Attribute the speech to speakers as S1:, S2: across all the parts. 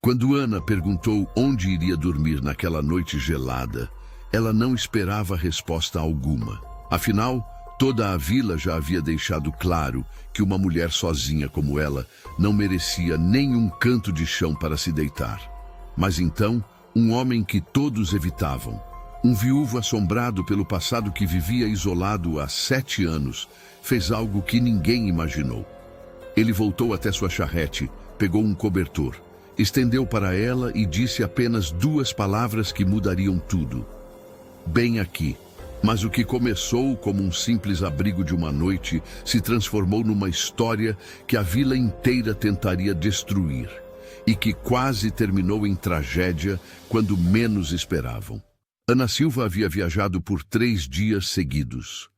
S1: Quando Ana perguntou onde iria dormir naquela noite gelada, ela não esperava resposta alguma. Afinal, toda a vila já havia deixado claro que uma mulher sozinha como ela não merecia nem um canto de chão para se deitar. Mas então, um homem que todos evitavam, um viúvo assombrado pelo passado que vivia isolado há 7 anos, fez algo que ninguém imaginou. Ele voltou até sua charrete, pegou um cobertor, estendeu para ela e disse apenas 2 palavras que mudariam tudo. Bem aqui. Mas o que começou como um simples abrigo de uma noite se transformou numa história que a vila inteira tentaria destruir e que quase terminou em tragédia quando menos esperavam. Ana Silva havia viajado por 3 dias seguidos.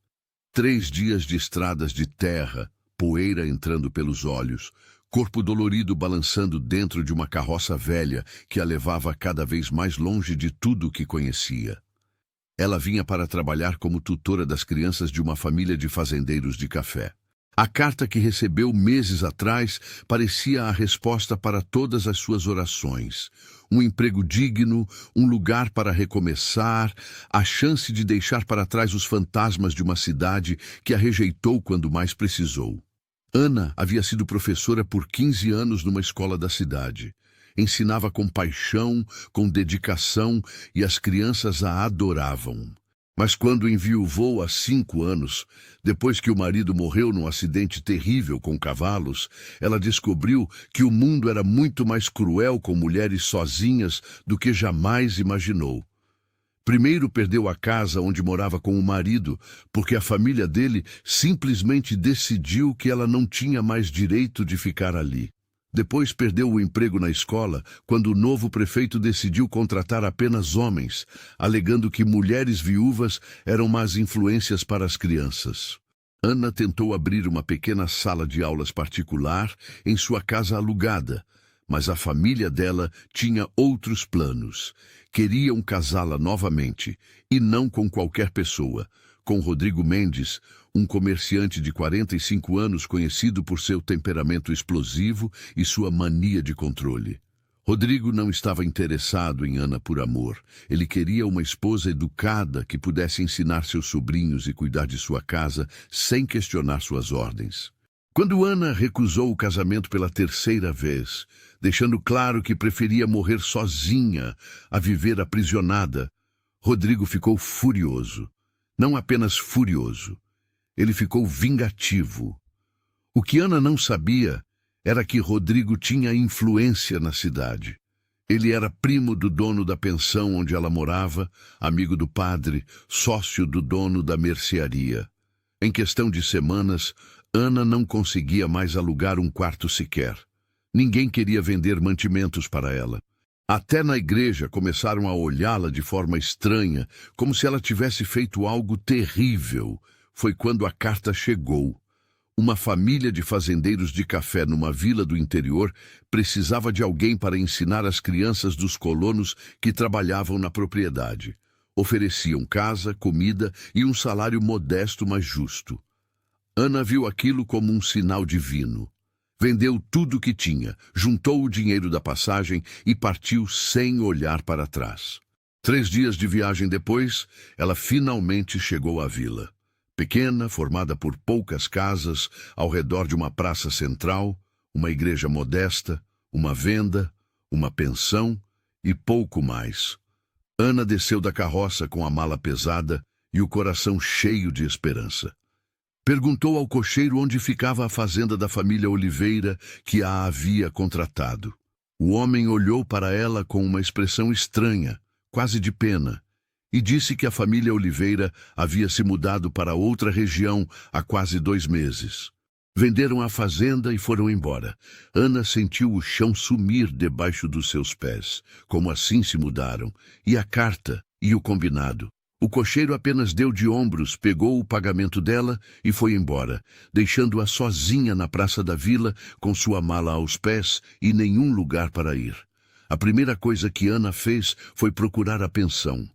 S1: 3 dias de estradas de terra, poeira entrando pelos olhos, corpo dolorido balançando dentro de uma carroça velha que a levava cada vez mais longe de tudo o que conhecia. Ela vinha para trabalhar como tutora das crianças de uma família de fazendeiros de café. A carta que recebeu meses atrás parecia a resposta para todas as suas orações. Um emprego digno, um lugar para recomeçar, a chance de deixar para trás os fantasmas de uma cidade que a rejeitou quando mais precisou. Ana havia sido professora por 15 anos numa escola da cidade. Ensinava com paixão, com dedicação, e as crianças a adoravam. Mas quando enviuvou há 5 anos, depois que o marido morreu num acidente terrível com cavalos, ela descobriu que o mundo era muito mais cruel com mulheres sozinhas do que jamais imaginou. Primeiro perdeu a casa onde morava com o marido, porque a família dele simplesmente decidiu que ela não tinha mais direito de ficar ali. Depois perdeu o emprego na escola, quando o novo prefeito decidiu contratar apenas homens, alegando que mulheres viúvas eram más influências para as crianças. Ana tentou abrir uma pequena sala de aulas particular em sua casa alugada, mas a família dela tinha outros planos. Queriam casá-la novamente, e não com qualquer pessoa, com Rodrigo Mendes, um comerciante de 45 anos conhecido por seu temperamento explosivo e sua mania de controle. Rodrigo não estava interessado em Ana por amor. Ele queria uma esposa educada que pudesse ensinar seus sobrinhos e cuidar de sua casa sem questionar suas ordens. Quando Ana recusou o casamento pela 3ª vez, deixando claro que preferia morrer sozinha a viver aprisionada, Rodrigo ficou furioso. Não apenas furioso. Ele ficou vingativo. O que Ana não sabia era que Rodrigo tinha influência na cidade. Ele era primo do dono da pensão onde ela morava, amigo do padre, sócio do dono da mercearia. Em questão de semanas, Ana não conseguia mais alugar um quarto sequer. Ninguém queria vender mantimentos para ela. Até na igreja começaram a olhá-la de forma estranha, como se ela tivesse feito algo terrível. Foi quando a carta chegou. Uma família de fazendeiros de café numa vila do interior precisava de alguém para ensinar as crianças dos colonos que trabalhavam na propriedade. Ofereciam casa, comida e um salário modesto, mas justo. Ana viu aquilo como um sinal divino. Vendeu tudo o que tinha, juntou o dinheiro da passagem e partiu sem olhar para trás. 3 dias de viagem depois, ela finalmente chegou à vila. Pequena, formada por poucas casas, ao redor de uma praça central, uma igreja modesta, uma venda, uma pensão e pouco mais. Ana desceu da carroça com a mala pesada e o coração cheio de esperança. Perguntou ao cocheiro onde ficava a fazenda da família Oliveira que a havia contratado. O homem olhou para ela com uma expressão estranha, quase de pena, e disse que a família Oliveira havia se mudado para outra região há quase 2 meses. Venderam a fazenda e foram embora. Ana sentiu o chão sumir debaixo dos seus pés, como assim se mudaram, e a carta, e o combinado. O cocheiro apenas deu de ombros, pegou o pagamento dela e foi embora, deixando-a sozinha na praça da vila, com sua mala aos pés e nenhum lugar para ir. A primeira coisa que Ana fez foi procurar a pensão.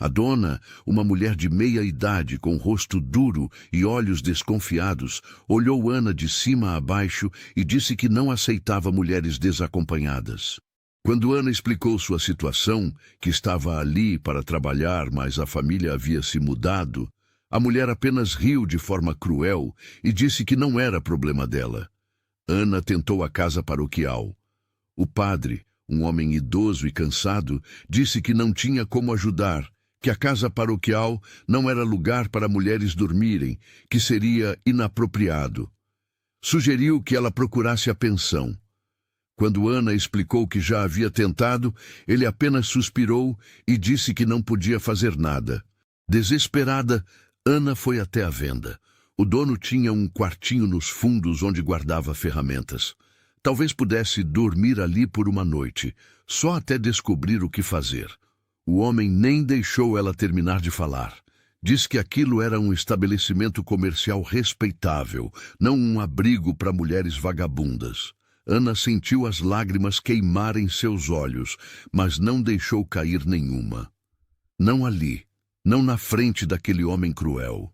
S1: A dona, uma mulher de meia idade, com rosto duro e olhos desconfiados, olhou Ana de cima a baixo e disse que não aceitava mulheres desacompanhadas. Quando Ana explicou sua situação, que estava ali para trabalhar, mas a família havia se mudado, a mulher apenas riu de forma cruel e disse que não era problema dela. Ana tentou a casa paroquial. O padre, um homem idoso e cansado, disse que não tinha como ajudar, que a casa paroquial não era lugar para mulheres dormirem, que seria inapropriado. Sugeriu que ela procurasse a pensão. Quando Ana explicou que já havia tentado, ele apenas suspirou e disse que não podia fazer nada. Desesperada, Ana foi até a venda. O dono tinha um quartinho nos fundos onde guardava ferramentas. Talvez pudesse dormir ali por uma noite, só até descobrir o que fazer. O homem nem deixou ela terminar de falar. Diz que aquilo era um estabelecimento comercial respeitável, não um abrigo para mulheres vagabundas. Ana sentiu as lágrimas queimarem seus olhos, mas não deixou cair nenhuma. Não ali, não na frente daquele homem cruel.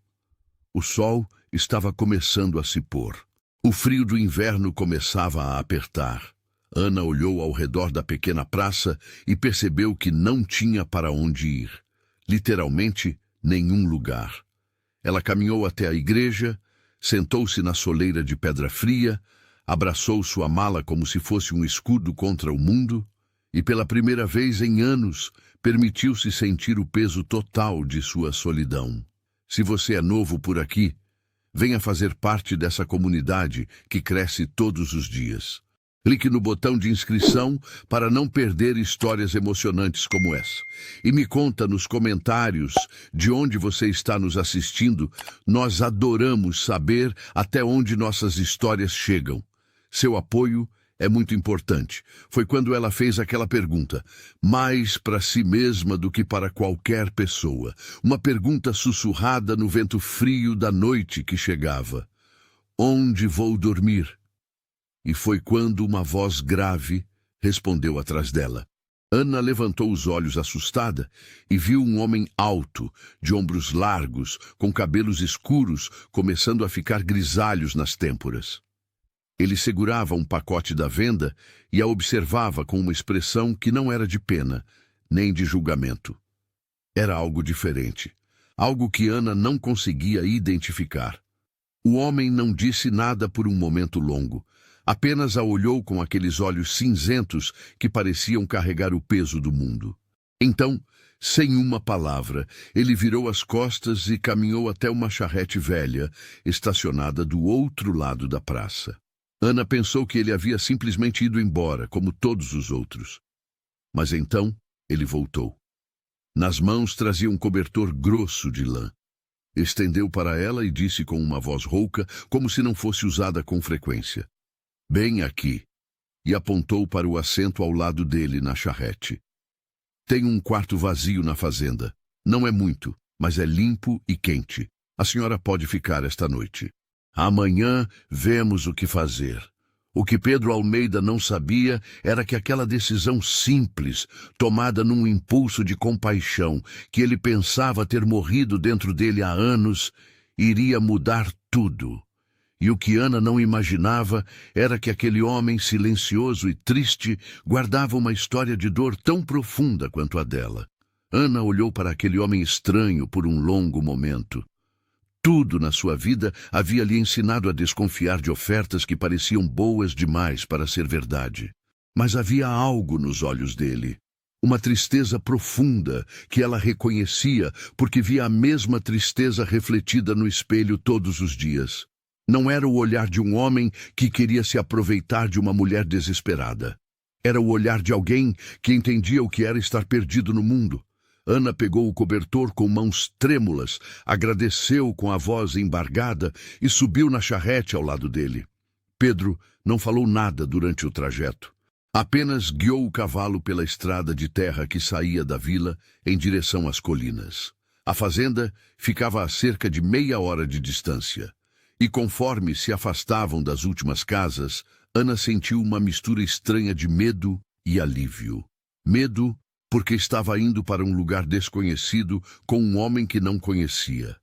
S1: O sol estava começando a se pôr. O frio do inverno começava a apertar. Ana olhou ao redor da pequena praça e percebeu que não tinha para onde ir. Literalmente, nenhum lugar. Ela caminhou até a igreja, sentou-se na soleira de pedra fria, abraçou sua mala como se fosse um escudo contra o mundo e, pela primeira vez em anos, permitiu-se sentir o peso total de sua solidão. Se você é novo por aqui, venha fazer parte dessa comunidade que cresce todos os dias. Clique no botão de inscrição para não perder histórias emocionantes como essa. E me conta nos comentários de onde você está nos assistindo. Nós adoramos saber até onde nossas histórias chegam. Seu apoio é muito importante. Foi quando ela fez aquela pergunta, mais para si mesma do que para qualquer pessoa. Uma pergunta sussurrada no vento frio da noite que chegava. Onde vou dormir? E foi quando uma voz grave respondeu atrás dela. Ana levantou os olhos assustada e viu um homem alto, de ombros largos, com cabelos escuros, começando a ficar grisalhos nas têmporas. Ele segurava um pacote da venda e a observava com uma expressão que não era de pena, nem de julgamento. Era algo diferente, algo que Ana não conseguia identificar. O homem não disse nada por um momento longo, apenas a olhou com aqueles olhos cinzentos que pareciam carregar o peso do mundo. Então, sem uma palavra, ele virou as costas e caminhou até uma charrete velha, estacionada do outro lado da praça. Ana pensou que ele havia simplesmente ido embora, como todos os outros. Mas então ele voltou. Nas mãos trazia um cobertor grosso de lã. Estendeu para ela e disse com uma voz rouca, como se não fosse usada com frequência. Bem aqui. E apontou para o assento ao lado dele na charrete. Tem um quarto vazio na fazenda. Não é muito, mas é limpo e quente. A senhora pode ficar esta noite. Amanhã vemos o que fazer. O que Pedro Almeida não sabia era que aquela decisão simples, tomada num impulso de compaixão, que ele pensava ter morrido dentro dele há anos, iria mudar tudo. E o que Ana não imaginava era que aquele homem silencioso e triste guardava uma história de dor tão profunda quanto a dela. Ana olhou para aquele homem estranho por um longo momento. Tudo na sua vida havia lhe ensinado a desconfiar de ofertas que pareciam boas demais para ser verdade. Mas havia algo nos olhos dele. Uma tristeza profunda que ela reconhecia porque via a mesma tristeza refletida no espelho todos os dias. Não era o olhar de um homem que queria se aproveitar de uma mulher desesperada. Era o olhar de alguém que entendia o que era estar perdido no mundo. Ana pegou o cobertor com mãos trêmulas, agradeceu com a voz embargada e subiu na charrete ao lado dele. Pedro não falou nada durante o trajeto. Apenas guiou o cavalo pela estrada de terra que saía da vila em direção às colinas. A fazenda ficava a cerca de meia hora de distância. E conforme se afastavam das últimas casas, Ana sentiu uma mistura estranha de medo e alívio. Medo porque estava indo para um lugar desconhecido com um homem que não conhecia.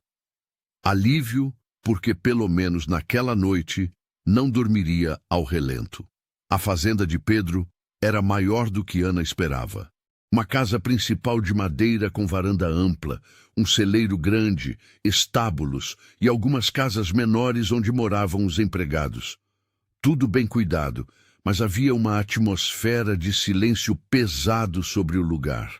S1: Alívio, porque pelo menos naquela noite não dormiria ao relento. A fazenda de Pedro era maior do que Ana esperava. Uma casa principal de madeira com varanda ampla, um celeiro grande, estábulos e algumas casas menores onde moravam os empregados. Tudo bem cuidado, mas havia uma atmosfera de silêncio pesado sobre o lugar,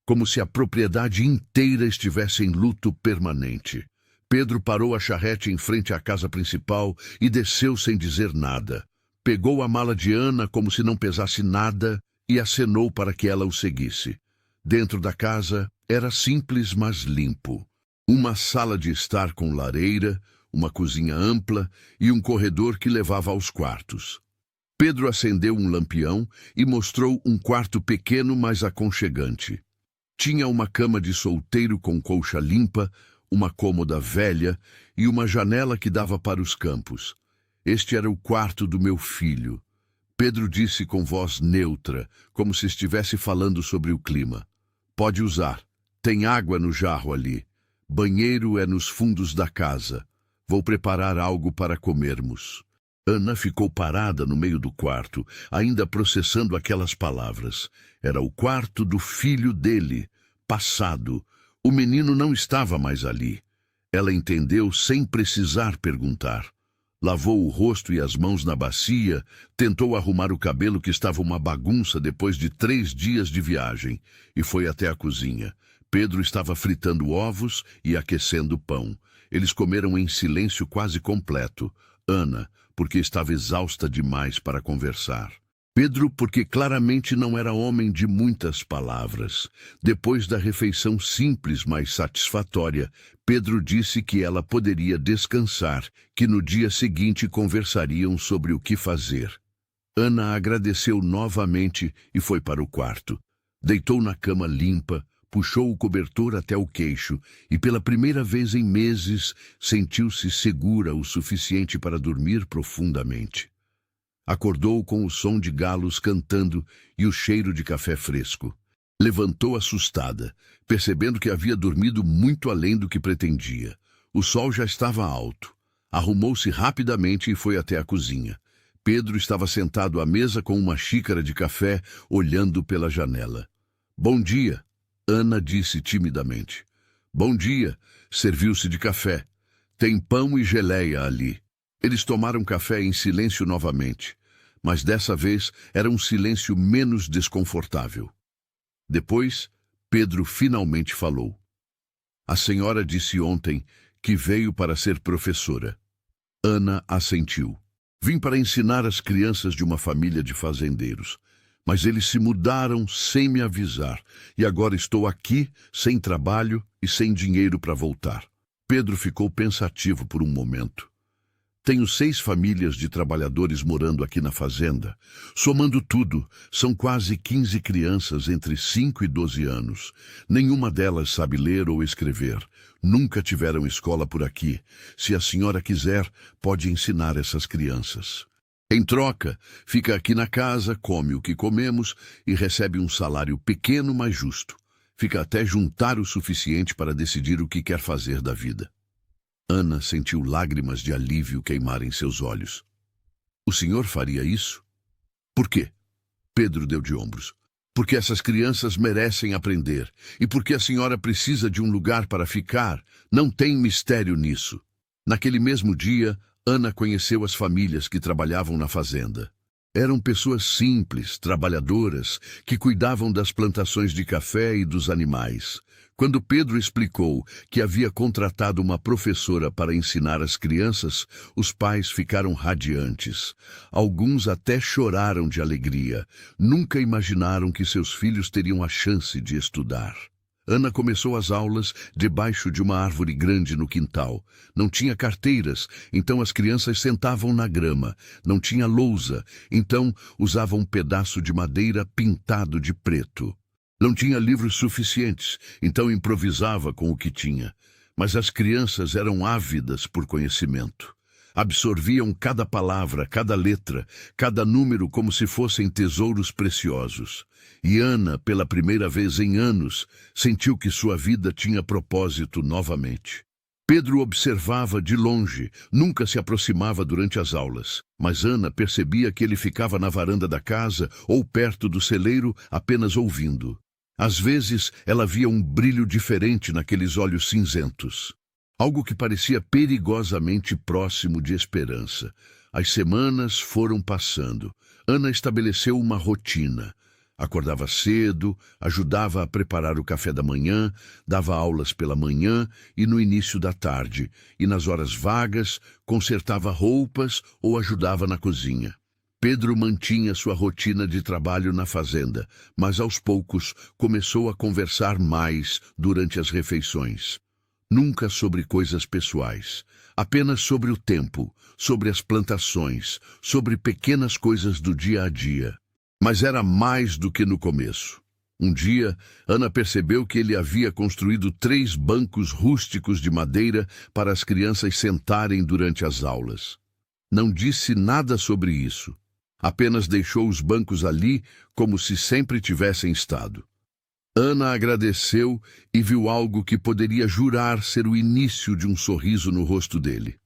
S1: como se a propriedade inteira estivesse em luto permanente. Pedro parou a charrete em frente à casa principal e desceu sem dizer nada. Pegou a mala de Ana como se não pesasse nada e acenou para que ela o seguisse. Dentro da casa era simples, mas limpo. Uma sala de estar com lareira, uma cozinha ampla e um corredor que levava aos quartos. Pedro acendeu um lampião e mostrou um quarto pequeno, mas aconchegante. Tinha uma cama de solteiro com colcha limpa, uma cômoda velha e uma janela que dava para os campos. Este era o quarto do meu filho. Pedro disse com voz neutra, como se estivesse falando sobre o clima. Pode usar. Tem água no jarro ali. Banheiro é nos fundos da casa. Vou preparar algo para comermos. Ana ficou parada no meio do quarto, ainda processando aquelas palavras. Era o quarto do filho dele, passado. O menino não estava mais ali. Ela entendeu sem precisar perguntar. Lavou o rosto e as mãos na bacia, tentou arrumar o cabelo que estava uma bagunça depois de 3 dias de viagem, e foi até a cozinha. Pedro estava fritando ovos e aquecendo pão. Eles comeram em silêncio quase completo. Ana, porque estava exausta demais para conversar. Pedro, porque claramente não era homem de muitas palavras. Depois da refeição simples, mas satisfatória, Pedro disse que ela poderia descansar, que no dia seguinte conversariam sobre o que fazer. Ana agradeceu novamente e foi para o quarto. Deitou na cama limpa, puxou o cobertor até o queixo e, pela primeira vez em meses, sentiu-se segura o suficiente para dormir profundamente. Acordou com o som de galos cantando e o cheiro de café fresco. Levantou assustada, percebendo que havia dormido muito além do que pretendia. O sol já estava alto. Arrumou-se rapidamente e foi até a cozinha. Pedro estava sentado à mesa com uma xícara de café, olhando pela janela. Bom dia, Ana disse timidamente. Bom dia, serviu-se de café. Tem pão e geleia ali. Eles tomaram café em silêncio novamente, mas dessa vez era um silêncio menos desconfortável. Depois, Pedro finalmente falou. A senhora disse ontem que veio para ser professora. Ana assentiu. Vim para ensinar as crianças de uma família de fazendeiros, mas eles se mudaram sem me avisar, e agora estou aqui, sem trabalho e sem dinheiro para voltar. Pedro ficou pensativo por um momento. Tenho 6 famílias de trabalhadores morando aqui na fazenda. Somando tudo, são quase 15 crianças entre 5 e 12 anos. Nenhuma delas sabe ler ou escrever. Nunca tiveram escola por aqui. Se a senhora quiser, pode ensinar essas crianças. Em troca, fica aqui na casa, come o que comemos e recebe um salário pequeno, mas justo. Fica até juntar o suficiente para decidir o que quer fazer da vida. Ana sentiu lágrimas de alívio queimar em seus olhos. O senhor faria isso? Por quê? Pedro deu de ombros. Porque essas crianças merecem aprender e porque a senhora precisa de um lugar para ficar. Não tem mistério nisso. Naquele mesmo dia, Ana conheceu as famílias que trabalhavam na fazenda. Eram pessoas simples, trabalhadoras, que cuidavam das plantações de café e dos animais. Quando Pedro explicou que havia contratado uma professora para ensinar as crianças, os pais ficaram radiantes. Alguns até choraram de alegria. Nunca imaginaram que seus filhos teriam a chance de estudar. Ana começou as aulas debaixo de uma árvore grande no quintal. Não tinha carteiras, então as crianças sentavam na grama. Não tinha lousa, então usavam um pedaço de madeira pintado de preto. Não tinha livros suficientes, então improvisava com o que tinha. Mas as crianças eram ávidas por conhecimento. Absorviam cada palavra, cada letra, cada número como se fossem tesouros preciosos. E Ana, pela primeira vez em anos, sentiu que sua vida tinha propósito novamente. Pedro observava de longe, nunca se aproximava durante as aulas, mas Ana percebia que ele ficava na varanda da casa ou perto do celeiro apenas ouvindo. Às vezes, ela via um brilho diferente naqueles olhos cinzentos. Algo que parecia perigosamente próximo de esperança. As semanas foram passando. Ana estabeleceu uma rotina. Acordava cedo, ajudava a preparar o café da manhã, dava aulas pela manhã e no início da tarde, e nas horas vagas, consertava roupas ou ajudava na cozinha. Pedro mantinha sua rotina de trabalho na fazenda, mas aos poucos começou a conversar mais durante as refeições. Nunca sobre coisas pessoais, apenas sobre o tempo, sobre as plantações, sobre pequenas coisas do dia a dia. Mas era mais do que no começo. Um dia, Ana percebeu que ele havia construído 3 bancos rústicos de madeira para as crianças sentarem durante as aulas. Não disse nada sobre isso. Apenas deixou os bancos ali como se sempre tivessem estado. Ana agradeceu e viu algo que poderia jurar ser o início de um sorriso no rosto dele.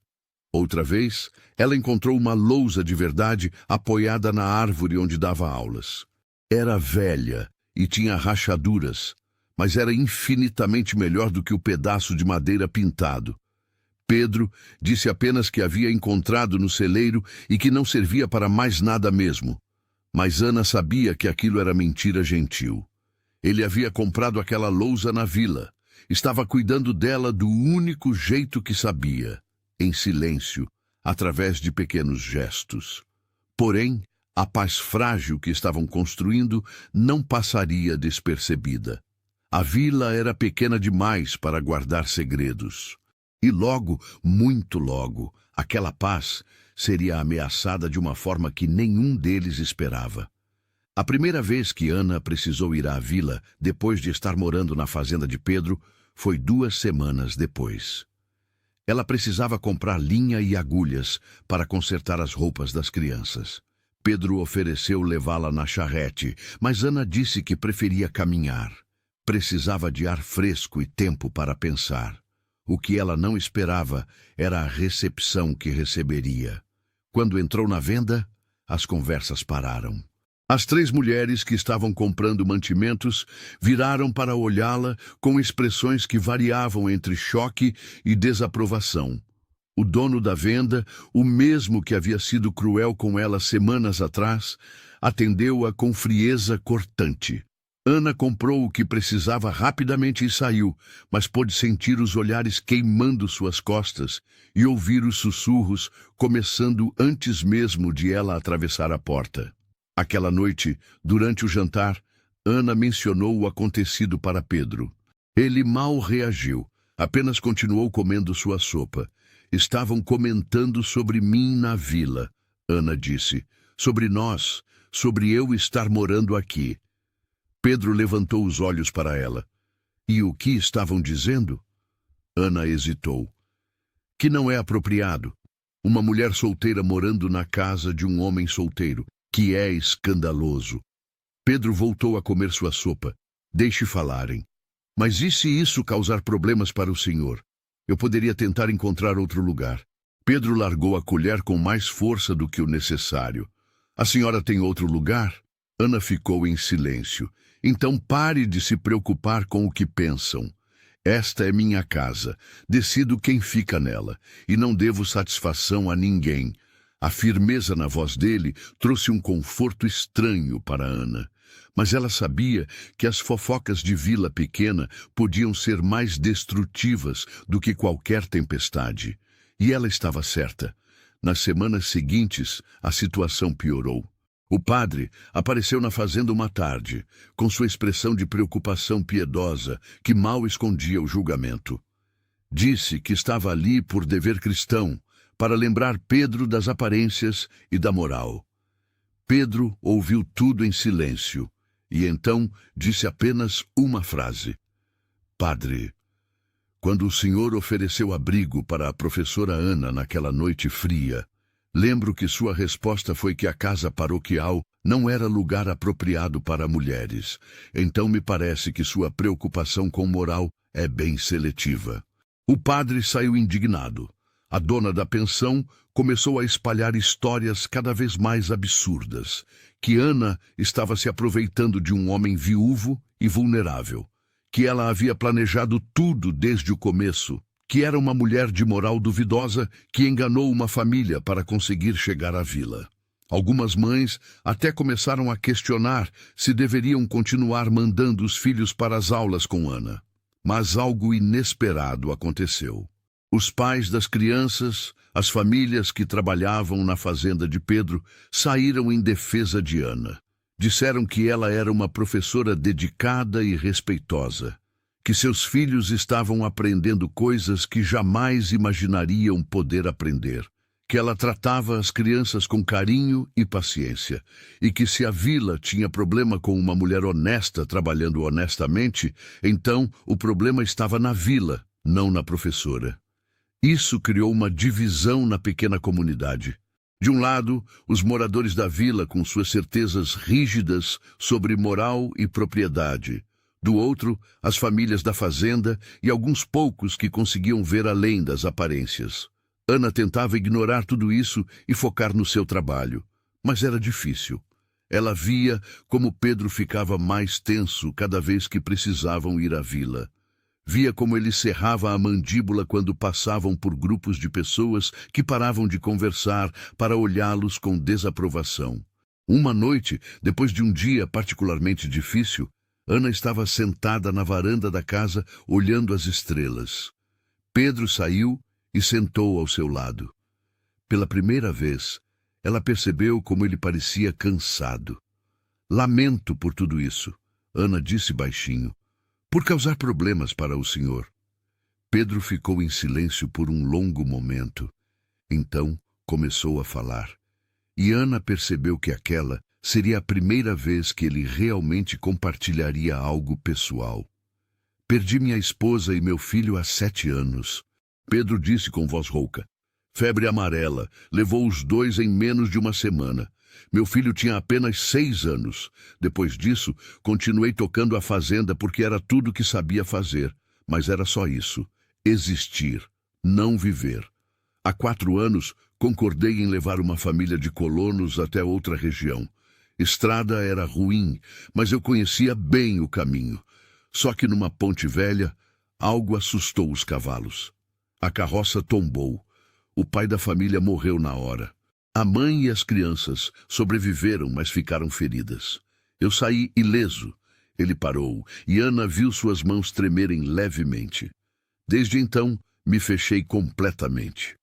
S1: Outra vez, ela encontrou uma lousa de verdade apoiada na árvore onde dava aulas. Era velha e tinha rachaduras, mas era infinitamente melhor do que o pedaço de madeira pintado. Pedro disse apenas que havia encontrado no celeiro e que não servia para mais nada mesmo. Mas Ana sabia que aquilo era mentira gentil. Ele havia comprado aquela lousa na vila. Estava cuidando dela do único jeito que sabia, em silêncio, através de pequenos gestos. Porém, a paz frágil que estavam construindo não passaria despercebida. A vila era pequena demais para guardar segredos. E logo, muito logo, aquela paz seria ameaçada de uma forma que nenhum deles esperava. A primeira vez que Ana precisou ir à vila, depois de estar morando na fazenda de Pedro, foi 2 semanas depois. Ela precisava comprar linha e agulhas para consertar as roupas das crianças. Pedro ofereceu levá-la na charrete, mas Ana disse que preferia caminhar. Precisava de ar fresco e tempo para pensar. O que ela não esperava era a recepção que receberia. Quando entrou na venda, as conversas pararam. As 3 mulheres que estavam comprando mantimentos viraram para olhá-la com expressões que variavam entre choque e desaprovação. O dono da venda, o mesmo que havia sido cruel com ela semanas atrás, atendeu-a com frieza cortante. Ana comprou o que precisava rapidamente e saiu, mas pôde sentir os olhares queimando suas costas e ouvir os sussurros começando antes mesmo de ela atravessar a porta. Aquela noite, durante o jantar, Ana mencionou o acontecido para Pedro. Ele mal reagiu, apenas continuou comendo sua sopa. Estavam comentando sobre mim na vila, Ana disse. Sobre nós, sobre eu estar morando aqui. Pedro levantou os olhos para ela. E o que estavam dizendo? Ana hesitou. Que não é apropriado. Uma mulher solteira morando na casa de um homem solteiro. Que é escandaloso. Pedro voltou a comer sua sopa. Deixe falarem. Mas e se isso causar problemas para o senhor? Eu poderia tentar encontrar outro lugar. Pedro largou a colher com mais força do que o necessário. A senhora tem outro lugar? Ana ficou em silêncio. Então pare de se preocupar com o que pensam. Esta é minha casa. Decido quem fica nela. E não devo satisfação a ninguém. A firmeza na voz dele trouxe um conforto estranho para Ana. Mas ela sabia que as fofocas de vila pequena podiam ser mais destrutivas do que qualquer tempestade. E ela estava certa. Nas semanas seguintes, a situação piorou. O padre apareceu na fazenda uma tarde, com sua expressão de preocupação piedosa, que mal escondia o julgamento. Disse que estava ali por dever cristão, para lembrar Pedro das aparências e da moral. Pedro ouviu tudo em silêncio, e então disse apenas uma frase. Padre, quando o senhor ofereceu abrigo para a professora Ana naquela noite fria, lembro que sua resposta foi que a casa paroquial não era lugar apropriado para mulheres. Então me parece que sua preocupação com moral é bem seletiva. O padre saiu indignado. A dona da pensão começou a espalhar histórias cada vez mais absurdas, que Ana estava se aproveitando de um homem viúvo e vulnerável, que ela havia planejado tudo desde o começo, que era uma mulher de moral duvidosa que enganou uma família para conseguir chegar à vila. Algumas mães até começaram a questionar se deveriam continuar mandando os filhos para as aulas com Ana. Mas algo inesperado aconteceu. Os pais das crianças, as famílias que trabalhavam na fazenda de Pedro, saíram em defesa de Ana. Disseram que ela era uma professora dedicada e respeitosa, que seus filhos estavam aprendendo coisas que jamais imaginariam poder aprender, que ela tratava as crianças com carinho e paciência, e que se a vila tinha problema com uma mulher honesta trabalhando honestamente, então o problema estava na vila, não na professora. Isso criou uma divisão na pequena comunidade. De um lado, os moradores da vila com suas certezas rígidas sobre moral e propriedade. Do outro, as famílias da fazenda e alguns poucos que conseguiam ver além das aparências. Ana tentava ignorar tudo isso e focar no seu trabalho, mas era difícil. Ela via como Pedro ficava mais tenso cada vez que precisavam ir à vila. Via como ele cerrava a mandíbula quando passavam por grupos de pessoas que paravam de conversar para olhá-los com desaprovação. Uma noite, depois de um dia particularmente difícil, Ana estava sentada na varanda da casa olhando as estrelas. Pedro saiu e sentou ao seu lado. Pela primeira vez, ela percebeu como ele parecia cansado. "Lamento por tudo isso", Ana disse baixinho, "por causar problemas para o senhor." Pedro ficou em silêncio por um longo momento. Então começou a falar. E Ana percebeu que aquela seria a primeira vez que ele realmente compartilharia algo pessoal. "Perdi minha esposa e meu filho há 7 anos. Pedro disse com voz rouca. "Febre amarela, levou os 2 em menos de uma semana. Meu filho tinha apenas 6 anos. Depois disso, continuei tocando a fazenda porque era tudo que sabia fazer. Mas era só isso. Existir, não viver. Há 4 anos, concordei em levar uma família de colonos até outra região. Estrada era ruim, mas eu conhecia bem o caminho. Só que numa ponte velha, algo assustou os cavalos. A carroça tombou. O pai da família morreu na hora. A mãe e as crianças sobreviveram, mas ficaram feridas. Eu saí ileso." Ele parou, e Ana viu suas mãos tremerem levemente. "Desde então, me fechei completamente.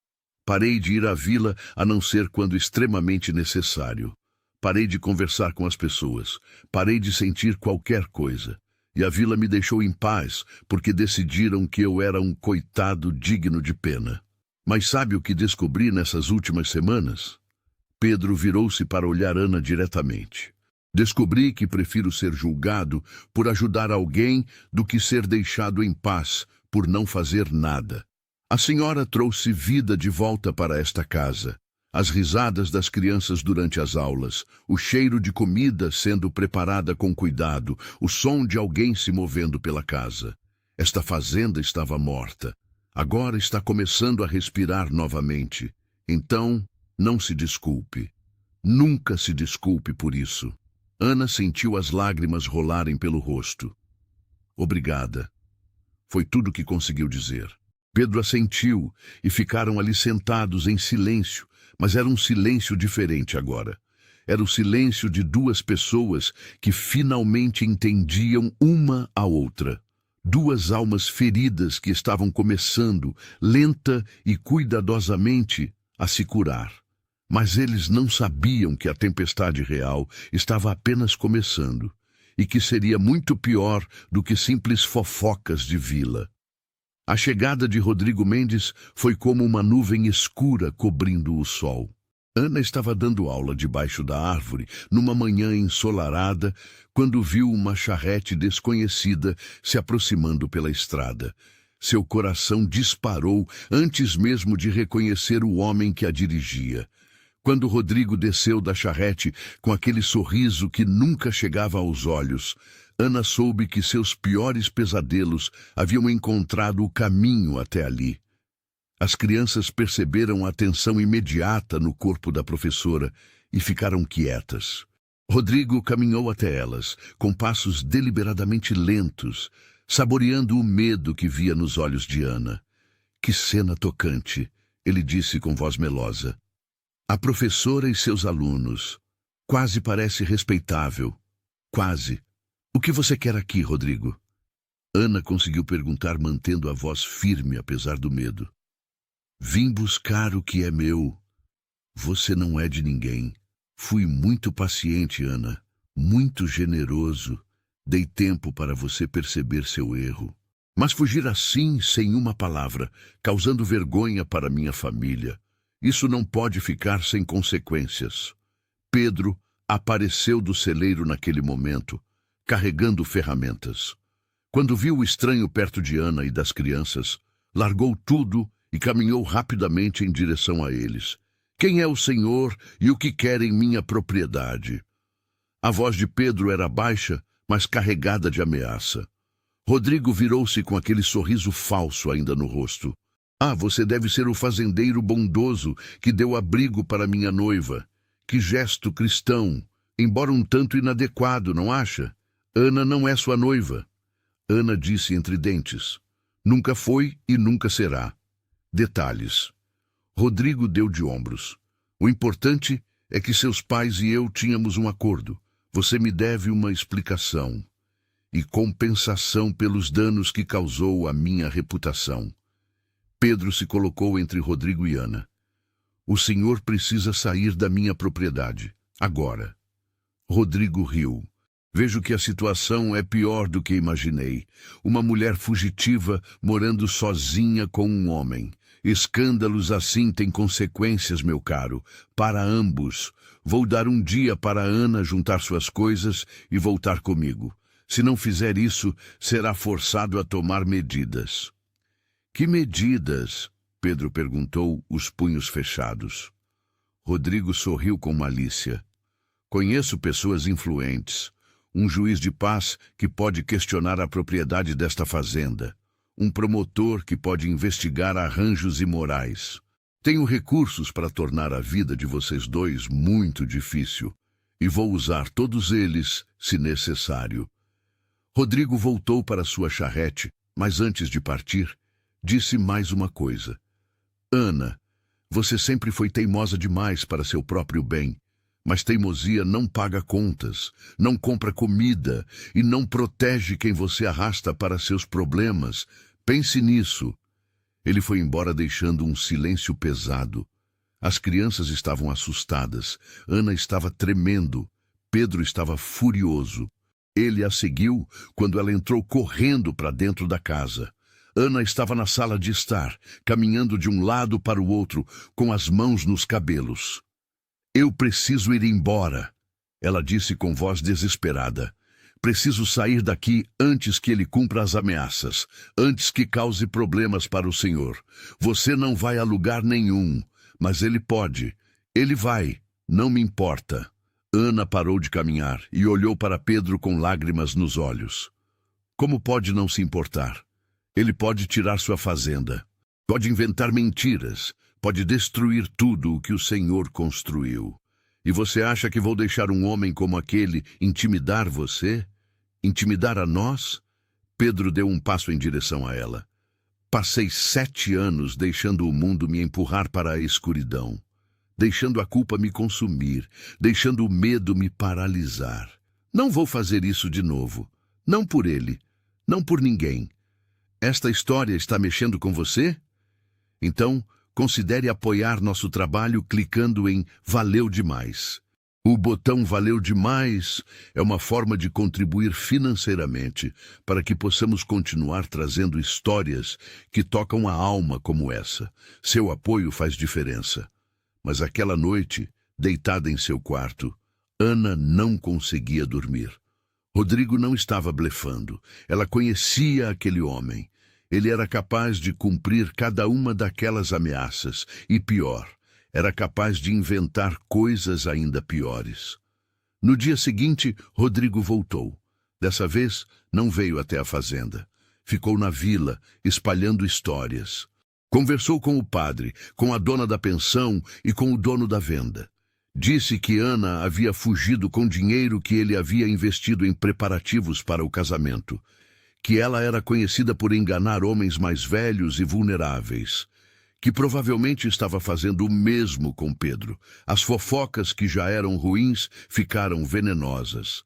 S1: Parei de ir à vila a não ser quando extremamente necessário. Parei de conversar com as pessoas. Parei de sentir qualquer coisa. E a vila me deixou em paz, porque decidiram que eu era um coitado digno de pena. Mas sabe o que descobri nessas últimas semanas?" Pedro virou-se para olhar Ana diretamente. "Descobri que prefiro ser julgado por ajudar alguém do que ser deixado em paz por não fazer nada. A senhora trouxe vida de volta para esta casa. As risadas das crianças durante as aulas, o cheiro de comida sendo preparada com cuidado, o som de alguém se movendo pela casa. Esta fazenda estava morta. Agora está começando a respirar novamente. Então, não se desculpe. Nunca se desculpe por isso." Ana sentiu as lágrimas rolarem pelo rosto. "Obrigada." Foi tudo que conseguiu dizer. Pedro assentiu e ficaram ali sentados em silêncio, mas era um silêncio diferente agora. Era o silêncio de 2 pessoas que finalmente entendiam uma a outra. 2 almas feridas que estavam começando, lenta e cuidadosamente, a se curar. Mas eles não sabiam que a tempestade real estava apenas começando e que seria muito pior do que simples fofocas de vila. A chegada de Rodrigo Mendes foi como uma nuvem escura cobrindo o sol. Ana estava dando aula debaixo da árvore, numa manhã ensolarada, quando viu uma charrete desconhecida se aproximando pela estrada. Seu coração disparou antes mesmo de reconhecer o homem que a dirigia. Quando Rodrigo desceu da charrete com aquele sorriso que nunca chegava aos olhos, Ana soube que seus piores pesadelos haviam encontrado o caminho até ali. As crianças perceberam a tensão imediata no corpo da professora e ficaram quietas. Rodrigo caminhou até elas, com passos deliberadamente lentos, saboreando o medo que via nos olhos de Ana. Que cena tocante, ele disse com voz melosa. A professora e seus alunos. Quase parece respeitável. Quase. O que você quer aqui, Rodrigo? Ana conseguiu perguntar, mantendo a voz firme apesar do medo. Vim buscar o que é meu. Você não é de ninguém. Fui muito paciente, Ana. Muito generoso. Dei tempo para você perceber seu erro. Mas fugir assim, sem uma palavra, causando vergonha para minha família, isso não pode ficar sem consequências. Pedro apareceu do celeiro naquele momento, carregando ferramentas. Quando viu o estranho perto de Ana e das crianças, largou tudo e caminhou rapidamente em direção a eles. Quem é o Senhor e o que quer em minha propriedade? A voz de Pedro era baixa, mas carregada de ameaça. Rodrigo virou-se com aquele sorriso falso ainda no rosto. Ah, você deve ser o fazendeiro bondoso que deu abrigo para minha noiva. Que gesto cristão, embora um tanto inadequado, não acha? Ana não é sua noiva. Ana disse entre dentes. Nunca foi e nunca será. Detalhes. Rodrigo deu de ombros. O importante é que seus pais e eu tínhamos um acordo. Você me deve uma explicação e compensação pelos danos que causou à minha reputação. Pedro se colocou entre Rodrigo e Ana. O senhor precisa sair da minha propriedade, agora. Rodrigo riu. Vejo que a situação é pior do que imaginei. Uma mulher fugitiva morando sozinha com um homem. Escândalos assim têm consequências, meu caro, para ambos. Vou dar um dia para Ana juntar suas coisas e voltar comigo. Se não fizer isso, será forçado a tomar medidas. Que medidas? Pedro perguntou, os punhos fechados. Rodrigo sorriu com malícia. Conheço pessoas influentes. Um juiz de paz que pode questionar a propriedade desta fazenda. Um promotor que pode investigar arranjos imorais. Tenho recursos para tornar a vida de vocês dois muito difícil. E vou usar todos eles, se necessário. Rodrigo voltou para sua charrete, mas antes de partir, disse mais uma coisa. Ana, você sempre foi teimosa demais para seu próprio bem, mas teimosia não paga contas, não compra comida e não protege quem você arrasta para seus problemas. Pense nisso. Ele foi embora deixando um silêncio pesado. As crianças estavam assustadas, Ana estava tremendo, Pedro estava furioso. Ele a seguiu quando ela entrou correndo para dentro da casa. Ana estava na sala de estar, caminhando de um lado para o outro, com as mãos nos cabelos. Eu preciso ir embora, ela disse com voz desesperada. Preciso sair daqui antes que ele cumpra as ameaças, antes que cause problemas para o senhor. Você não vai a lugar nenhum, mas ele pode. Ele vai, não me importa. Ana parou de caminhar e olhou para Pedro com lágrimas nos olhos. Como pode não se importar? Ele pode tirar sua fazenda, pode inventar mentiras, pode destruir tudo o que o Senhor construiu. E você acha que vou deixar um homem como aquele intimidar você? Intimidar a nós? Pedro deu um passo em direção a ela. Passei 7 anos deixando o mundo me empurrar para a escuridão. Deixando a culpa me consumir, deixando o medo me paralisar. Não vou fazer isso de novo. Não por ele, não por ninguém. Esta história está mexendo com você? Então, considere apoiar nosso trabalho clicando em Valeu Demais. O botão Valeu Demais é uma forma de contribuir financeiramente para que possamos continuar trazendo histórias que tocam a alma como essa. Seu apoio faz diferença. Mas aquela noite, deitada em seu quarto, Ana não conseguia dormir. Rodrigo não estava blefando. Ela conhecia aquele homem. Ele era capaz de cumprir cada uma daquelas ameaças. E pior, era capaz de inventar coisas ainda piores. No dia seguinte, Rodrigo voltou. Dessa vez, não veio até a fazenda. Ficou na vila, espalhando histórias. Conversou com o padre, com a dona da pensão e com o dono da venda. Disse que Ana havia fugido com dinheiro que ele havia investido em preparativos para o casamento. Que ela era conhecida por enganar homens mais velhos e vulneráveis. Que provavelmente estava fazendo o mesmo com Pedro. As fofocas que já eram ruins ficaram venenosas.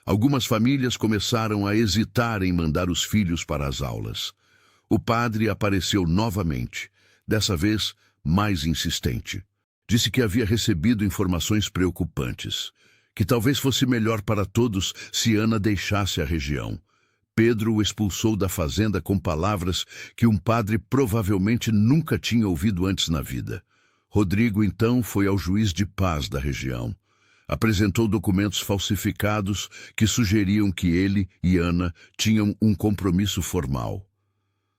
S1: Algumas famílias começaram a hesitar em mandar os filhos para as aulas. O padre apareceu novamente, dessa vez mais insistente. Disse que havia recebido informações preocupantes, que talvez fosse melhor para todos se Ana deixasse a região. Pedro o expulsou da fazenda com palavras que um padre provavelmente nunca tinha ouvido antes na vida. Rodrigo, então, foi ao juiz de paz da região. Apresentou documentos falsificados que sugeriam que ele e Ana tinham um compromisso formal.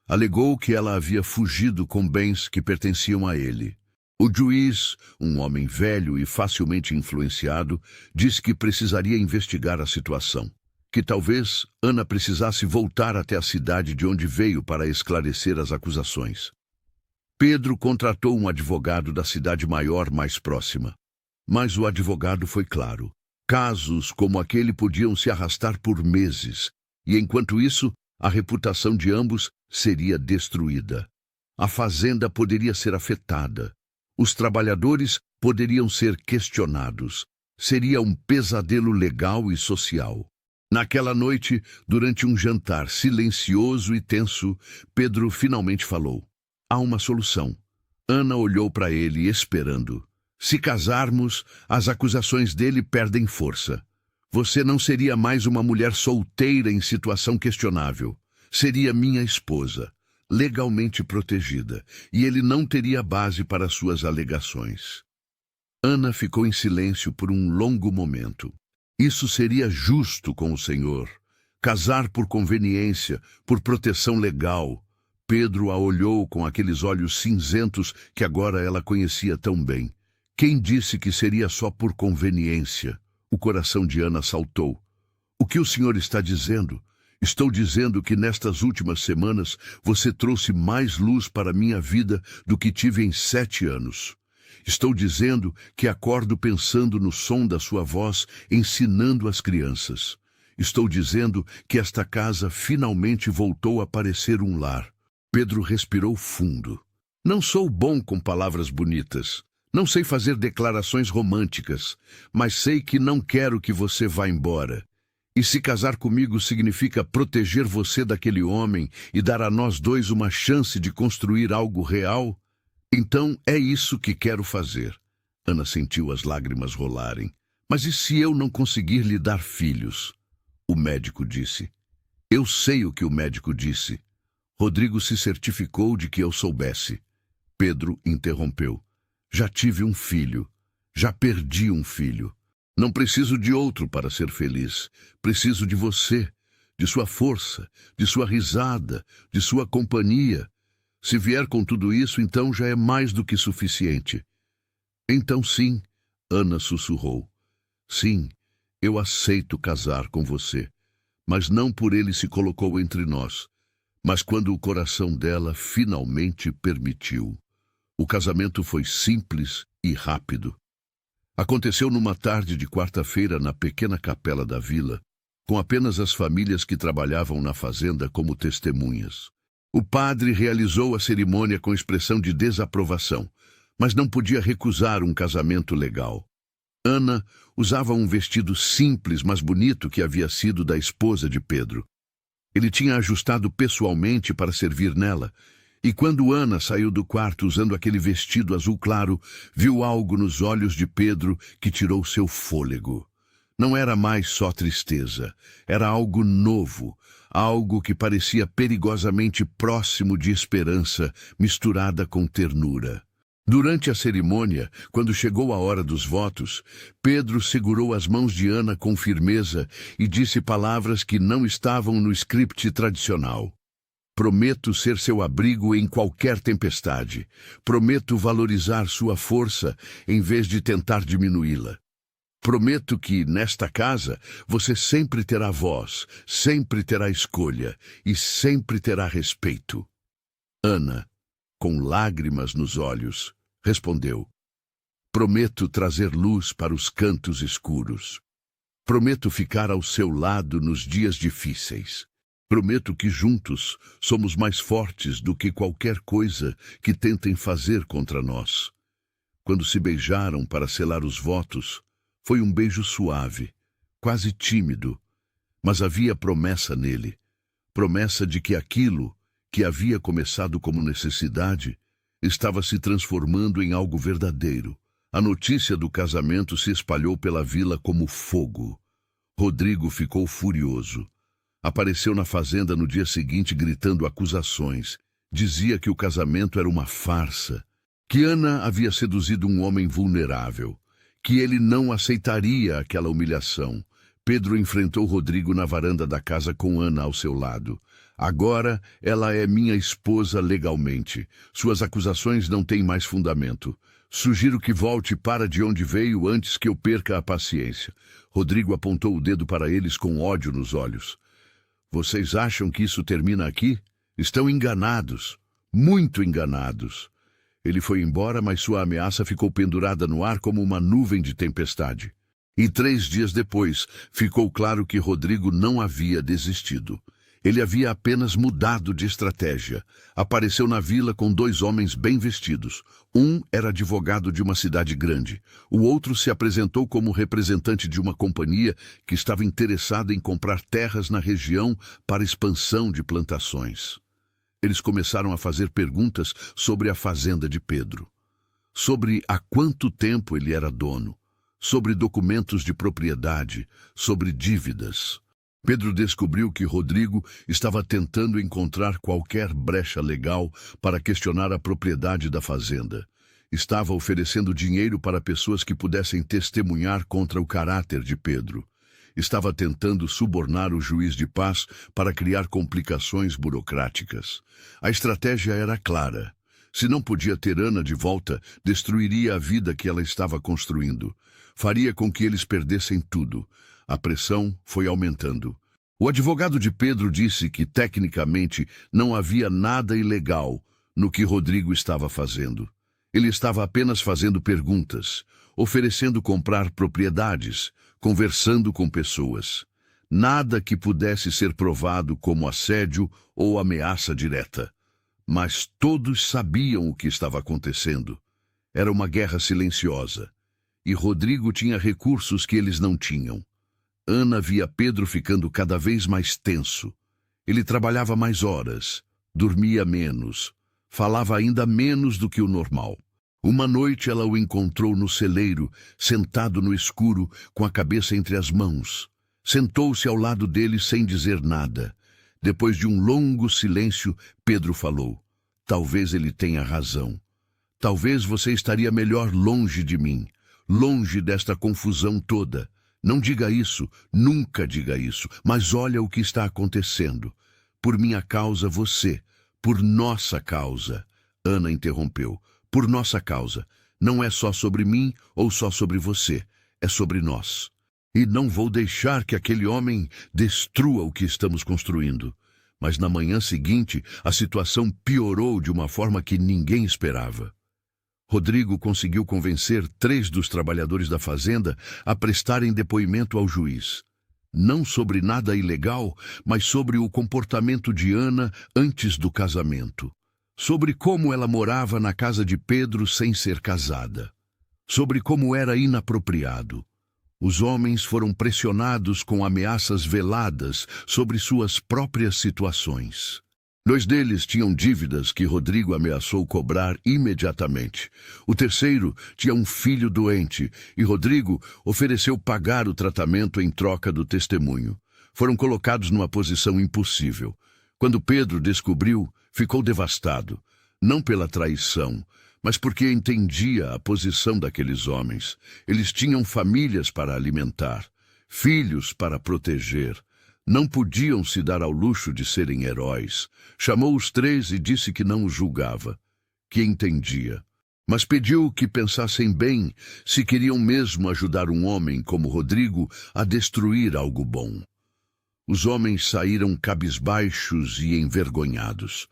S1: Alegou que ela havia fugido com bens que pertenciam a ele. O juiz, um homem velho e facilmente influenciado, disse que precisaria investigar a situação. Que talvez Ana precisasse voltar até a cidade de onde veio para esclarecer as acusações. Pedro contratou um advogado da cidade maior mais próxima. Mas o advogado foi claro. Casos como aquele podiam se arrastar por meses, e enquanto isso, a reputação de ambos seria destruída. A fazenda poderia ser afetada. Os trabalhadores poderiam ser questionados. Seria um pesadelo legal e social. Naquela noite, durante um jantar silencioso e tenso, Pedro finalmente falou. Há uma solução. Ana olhou para ele, esperando. Se casarmos, as acusações dele perdem força. Você não seria mais uma mulher solteira em situação questionável. Seria minha esposa, legalmente protegida, e ele não teria base para suas alegações. Ana ficou em silêncio por um longo momento. Isso seria justo com o Senhor. Casar por conveniência, por proteção legal. Pedro a olhou com aqueles olhos cinzentos que agora ela conhecia tão bem. Quem disse que seria só por conveniência? O coração de Ana saltou. O que o senhor está dizendo? Estou dizendo que nestas últimas semanas você trouxe mais luz para minha vida do que tive em 7 anos. Estou dizendo que acordo pensando no som da sua voz, ensinando as crianças. Estou dizendo que esta casa finalmente voltou a parecer um lar. Pedro respirou fundo. Não sou bom com palavras bonitas. Não sei fazer declarações românticas, mas sei que não quero que você vá embora. E se casar comigo significa proteger você daquele homem e dar a nós dois uma chance de construir algo real, então é isso que quero fazer. Ana sentiu as lágrimas rolarem. Mas e se eu não conseguir lhe dar filhos? O médico disse. Eu sei o que o médico disse. Rodrigo se certificou de que eu soubesse. Pedro interrompeu. Já tive um filho. Já perdi um filho. Não preciso de outro para ser feliz. Preciso de você, de sua força, de sua risada, de sua companhia. Se vier com tudo isso, então já é mais do que suficiente. Então sim, Ana sussurrou. Sim, eu aceito casar com você. Mas não por ele se colocou entre nós, mas quando o coração dela finalmente permitiu. O casamento foi simples e rápido. Aconteceu numa tarde de quarta-feira na pequena capela da vila, com apenas as famílias que trabalhavam na fazenda como testemunhas. O padre realizou a cerimônia com expressão de desaprovação, mas não podia recusar um casamento legal. Ana usava um vestido simples, mas bonito que havia sido da esposa de Pedro. Ele tinha ajustado pessoalmente para servir nela, e quando Ana saiu do quarto usando aquele vestido azul claro, viu algo nos olhos de Pedro que tirou seu fôlego. Não era mais só tristeza, era algo novo, algo que parecia perigosamente próximo de esperança, misturada com ternura. Durante a cerimônia, quando chegou a hora dos votos, Pedro segurou as mãos de Ana com firmeza e disse palavras que não estavam no script tradicional. Prometo ser seu abrigo em qualquer tempestade. Prometo valorizar sua força em vez de tentar diminuí-la. Prometo que, nesta casa, você sempre terá voz, sempre terá escolha e sempre terá respeito. Ana, com lágrimas nos olhos, respondeu: prometo trazer luz para os cantos escuros. Prometo ficar ao seu lado nos dias difíceis. Prometo que juntos somos mais fortes do que qualquer coisa que tentem fazer contra nós. Quando se beijaram para selar os votos, foi um beijo suave, quase tímido, mas havia promessa nele. Promessa de que aquilo que havia começado como necessidade estava se transformando em algo verdadeiro. A notícia do casamento se espalhou pela vila como fogo. Rodrigo ficou furioso. Apareceu na fazenda no dia seguinte gritando acusações. Dizia que o casamento era uma farsa, que Ana havia seduzido um homem vulnerável, que ele não aceitaria aquela humilhação. Pedro enfrentou Rodrigo na varanda da casa com Ana ao seu lado. Agora ela é minha esposa legalmente. Suas acusações não têm mais fundamento. Sugiro que volte para de onde veio antes que eu perca a paciência. Rodrigo apontou o dedo para eles com ódio nos olhos. Vocês acham que isso termina aqui? Estão enganados, muito enganados. Ele foi embora, mas sua ameaça ficou pendurada no ar como uma nuvem de tempestade. E 3 dias depois, ficou claro que Rodrigo não havia desistido. Ele havia apenas mudado de estratégia. Apareceu na vila com 2 homens bem vestidos. Um era advogado de uma cidade grande. O outro se apresentou como representante de uma companhia que estava interessada em comprar terras na região para expansão de plantações. Eles começaram a fazer perguntas sobre a fazenda de Pedro, sobre há quanto tempo ele era dono, sobre documentos de propriedade, sobre dívidas. Pedro descobriu que Rodrigo estava tentando encontrar qualquer brecha legal para questionar a propriedade da fazenda. Estava oferecendo dinheiro para pessoas que pudessem testemunhar contra o caráter de Pedro. Estava tentando subornar o juiz de paz para criar complicações burocráticas. A estratégia era clara. Se não podia ter Ana de volta, destruiria a vida que ela estava construindo. Faria com que eles perdessem tudo. A pressão foi aumentando. O advogado de Pedro disse que, tecnicamente, não havia nada ilegal no que Rodrigo estava fazendo. Ele estava apenas fazendo perguntas, oferecendo comprar propriedades, conversando com pessoas. Nada que pudesse ser provado como assédio ou ameaça direta. Mas todos sabiam o que estava acontecendo. Era uma guerra silenciosa. E Rodrigo tinha recursos que eles não tinham. Ana via Pedro ficando cada vez mais tenso. Ele trabalhava mais horas, dormia menos, falava ainda menos do que o normal. Uma noite ela o encontrou no celeiro, sentado no escuro, com a cabeça entre as mãos. Sentou-se ao lado dele sem dizer nada. Depois de um longo silêncio, Pedro falou: talvez ele tenha razão. Talvez você estaria melhor longe de mim, longe desta confusão toda. Não diga isso, nunca diga isso, mas olha o que está acontecendo. Por minha causa você, por nossa causa. Ana interrompeu. Por nossa causa. Não é só sobre mim ou só sobre você, é sobre nós. E não vou deixar que aquele homem destrua o que estamos construindo. Mas na manhã seguinte, a situação piorou de uma forma que ninguém esperava. Rodrigo conseguiu convencer 3 dos trabalhadores da fazenda a prestarem depoimento ao juiz. Não sobre nada ilegal, mas sobre o comportamento de Ana antes do casamento. Sobre como ela morava na casa de Pedro sem ser casada. Sobre como era inapropriado. Os homens foram pressionados com ameaças veladas sobre suas próprias situações. 2 deles tinham dívidas que Rodrigo ameaçou cobrar imediatamente. O terceiro tinha um filho doente e Rodrigo ofereceu pagar o tratamento em troca do testemunho. Foram colocados numa posição impossível. Quando Pedro descobriu, ficou devastado. Não pela traição, mas porque entendia a posição daqueles homens. Eles tinham famílias para alimentar, filhos para proteger. Não podiam se dar ao luxo de serem heróis. Chamou os 3 e disse que não os julgava, que entendia. Mas pediu que pensassem bem se queriam mesmo ajudar um homem como Rodrigo a destruir algo bom. Os homens saíram cabisbaixos e envergonhados.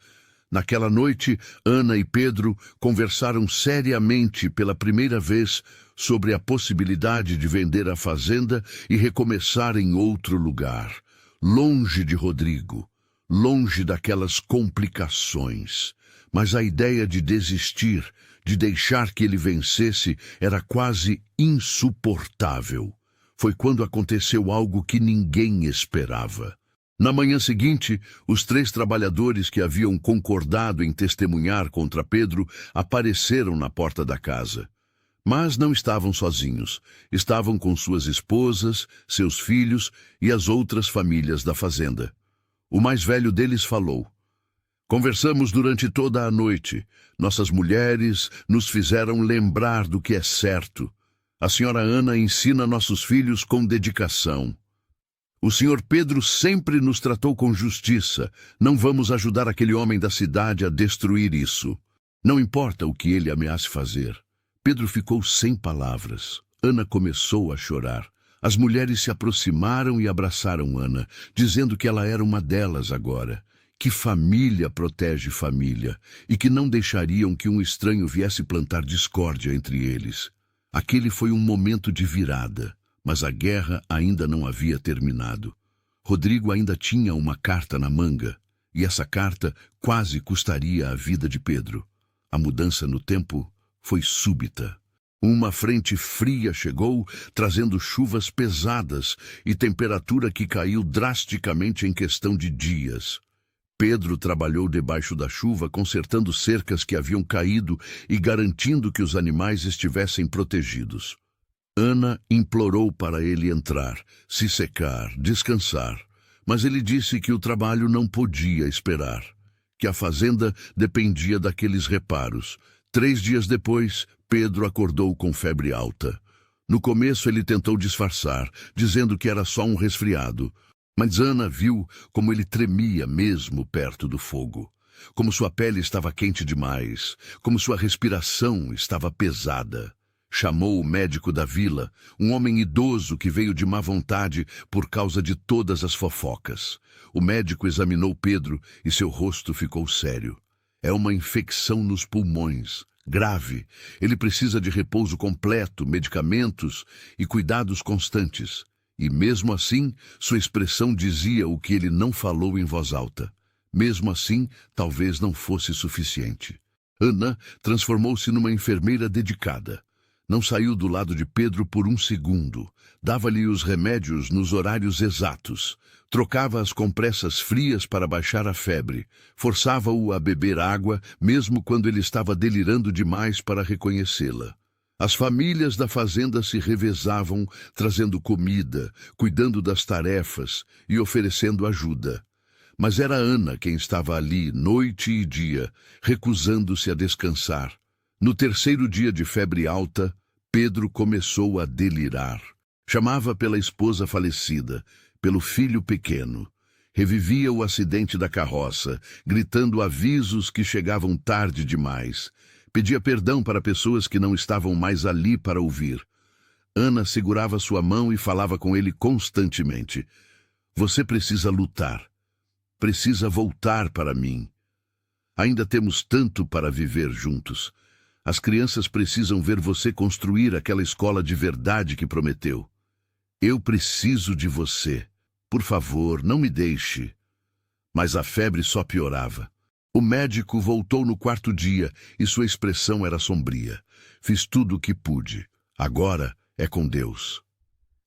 S1: Naquela noite, Ana e Pedro conversaram seriamente pela primeira vez sobre a possibilidade de vender a fazenda e recomeçar em outro lugar, longe de Rodrigo, longe daquelas complicações. Mas a ideia de desistir, de deixar que ele vencesse, era quase insuportável. Foi quando aconteceu algo que ninguém esperava. Na manhã seguinte, os 3 trabalhadores que haviam concordado em testemunhar contra Pedro apareceram na porta da casa. Mas não estavam sozinhos. Estavam com suas esposas, seus filhos e as outras famílias da fazenda. O mais velho deles falou: "Conversamos durante toda a noite. Nossas mulheres nos fizeram lembrar do que é certo. A senhora Ana ensina nossos filhos com dedicação. O senhor Pedro sempre nos tratou com justiça. Não vamos ajudar aquele homem da cidade a destruir isso. Não importa o que ele ameace fazer." Pedro ficou sem palavras. Ana começou a chorar. As mulheres se aproximaram e abraçaram Ana, dizendo que ela era uma delas agora, que família protege família e que não deixariam que um estranho viesse plantar discórdia entre eles. Aquele foi um momento de virada, mas a guerra ainda não havia terminado. Rodrigo ainda tinha uma carta na manga, e essa carta quase custaria a vida de Pedro. A mudança no tempo foi súbita. Uma frente fria chegou, trazendo chuvas pesadas e temperatura que caiu drasticamente em questão de dias. Pedro trabalhou debaixo da chuva, consertando cercas que haviam caído e garantindo que os animais estivessem protegidos. Ana implorou para ele entrar, se secar, descansar, mas ele disse que o trabalho não podia esperar, que a fazenda dependia daqueles reparos. 3 dias depois, Pedro acordou com febre alta. No começo ele tentou disfarçar, dizendo que era só um resfriado. Mas Ana viu como ele tremia mesmo perto do fogo, como sua pele estava quente demais, como sua respiração estava pesada. Chamou o médico da vila, um homem idoso que veio de má vontade por causa de todas as fofocas. O médico examinou Pedro e seu rosto ficou sério. É uma infecção nos pulmões, grave. Ele precisa de repouso completo, medicamentos e cuidados constantes. E mesmo assim, sua expressão dizia o que ele não falou em voz alta. Mesmo assim, talvez não fosse suficiente. Ana transformou-se numa enfermeira dedicada. Não saiu do lado de Pedro por um segundo. Dava-lhe os remédios nos horários exatos. Trocava as compressas frias para baixar a febre. Forçava-o a beber água, mesmo quando ele estava delirando demais para reconhecê-la. As famílias da fazenda se revezavam, trazendo comida, cuidando das tarefas e oferecendo ajuda. Mas era Ana quem estava ali, noite e dia, recusando-se a descansar. No 3º dia de febre alta, Pedro começou a delirar. Chamava pela esposa falecida, pelo filho pequeno. Revivia o acidente da carroça, gritando avisos que chegavam tarde demais. Pedia perdão para pessoas que não estavam mais ali para ouvir. Ana segurava sua mão e falava com ele constantemente. "Você precisa lutar. Precisa voltar para mim. Ainda temos tanto para viver juntos. As crianças precisam ver você construir aquela escola de verdade que prometeu. Eu preciso de você. Por favor, não me deixe." Mas a febre só piorava. O médico voltou no 4º dia e sua expressão era sombria. "Fiz tudo o que pude. Agora é com Deus."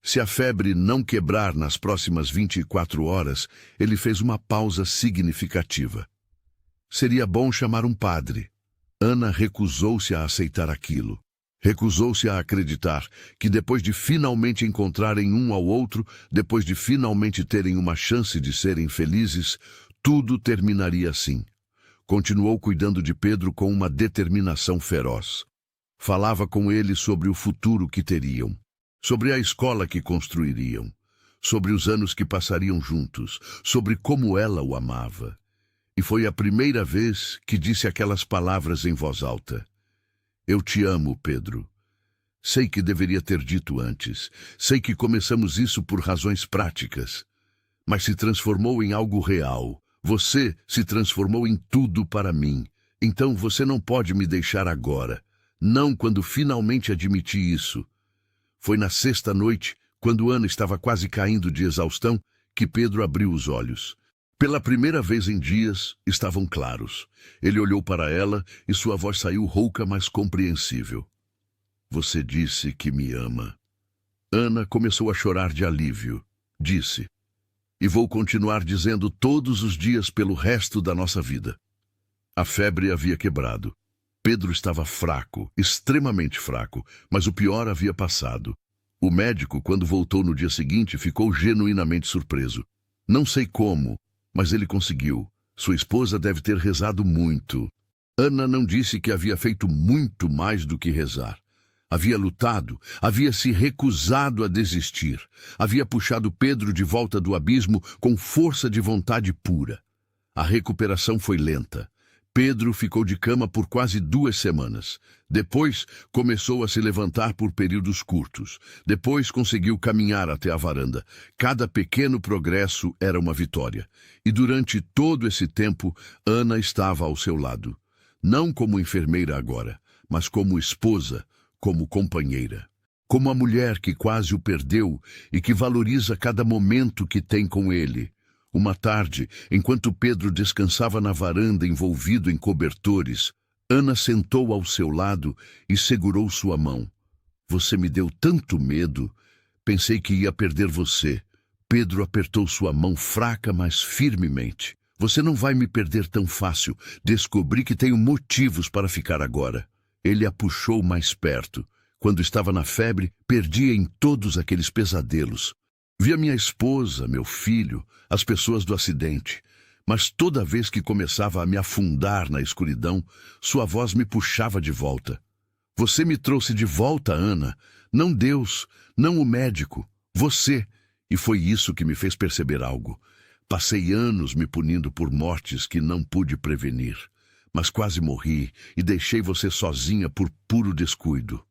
S1: Se a febre não quebrar nas próximas 24 horas, ele fez uma pausa significativa. Seria bom chamar um padre. Ana recusou-se a aceitar aquilo. Recusou-se a acreditar que depois de finalmente encontrarem um ao outro, depois de finalmente terem uma chance de serem felizes, tudo terminaria assim. Continuou cuidando de Pedro com uma determinação feroz. Falava com ele sobre o futuro que teriam, sobre a escola que construiriam, sobre os anos que passariam juntos, sobre como ela o amava. E foi a primeira vez que disse aquelas palavras em voz alta. Eu te amo, Pedro. Sei que deveria ter dito antes. Sei que começamos isso por razões práticas. Mas se transformou em algo real. Você se transformou em tudo para mim. Então você não pode me deixar agora. Não quando finalmente admiti isso. Foi na sexta noite, quando Ana estava quase caindo de exaustão, que Pedro abriu os olhos. Pela primeira vez em dias, estavam claros. Ele olhou para ela e sua voz saiu rouca, mas compreensível. Você disse que me ama. Ana começou a chorar de alívio. Disse, e vou continuar dizendo todos os dias pelo resto da nossa vida. A febre havia quebrado. Pedro estava fraco, extremamente fraco, mas o pior havia passado. O médico, quando voltou no dia seguinte, ficou genuinamente surpreso. Não sei como, mas ele conseguiu. Sua esposa deve ter rezado muito. Ana não disse que havia feito muito mais do que rezar. Havia lutado, havia se recusado a desistir. Havia puxado Pedro de volta do abismo com força de vontade pura. A recuperação foi lenta. Pedro ficou de cama por quase 2 semanas. Depois, começou a se levantar por períodos curtos. Depois, conseguiu caminhar até a varanda. Cada pequeno progresso era uma vitória. E durante todo esse tempo, Ana estava ao seu lado. Não como enfermeira agora, mas como esposa, como companheira. Como a mulher que quase o perdeu e que valoriza cada momento que tem com ele. Uma tarde, enquanto Pedro descansava na varanda envolvido em cobertores, Ana sentou ao seu lado e segurou sua mão. Você me deu tanto medo. Pensei que ia perder você. Pedro apertou sua mão fraca, mas firmemente. Você não vai me perder tão fácil. Descobri que tenho motivos para ficar agora. Ele a puxou mais perto. Quando estava na febre, perdia em todos aqueles pesadelos. Via minha esposa, meu filho, as pessoas do acidente. Mas toda vez que começava a me afundar na escuridão, sua voz me puxava de volta. Você me trouxe de volta, Ana. Não Deus, não o médico. Você. E foi isso que me fez perceber algo. Passei anos me punindo por mortes que não pude prevenir. Mas quase morri e deixei você sozinha por puro descuido.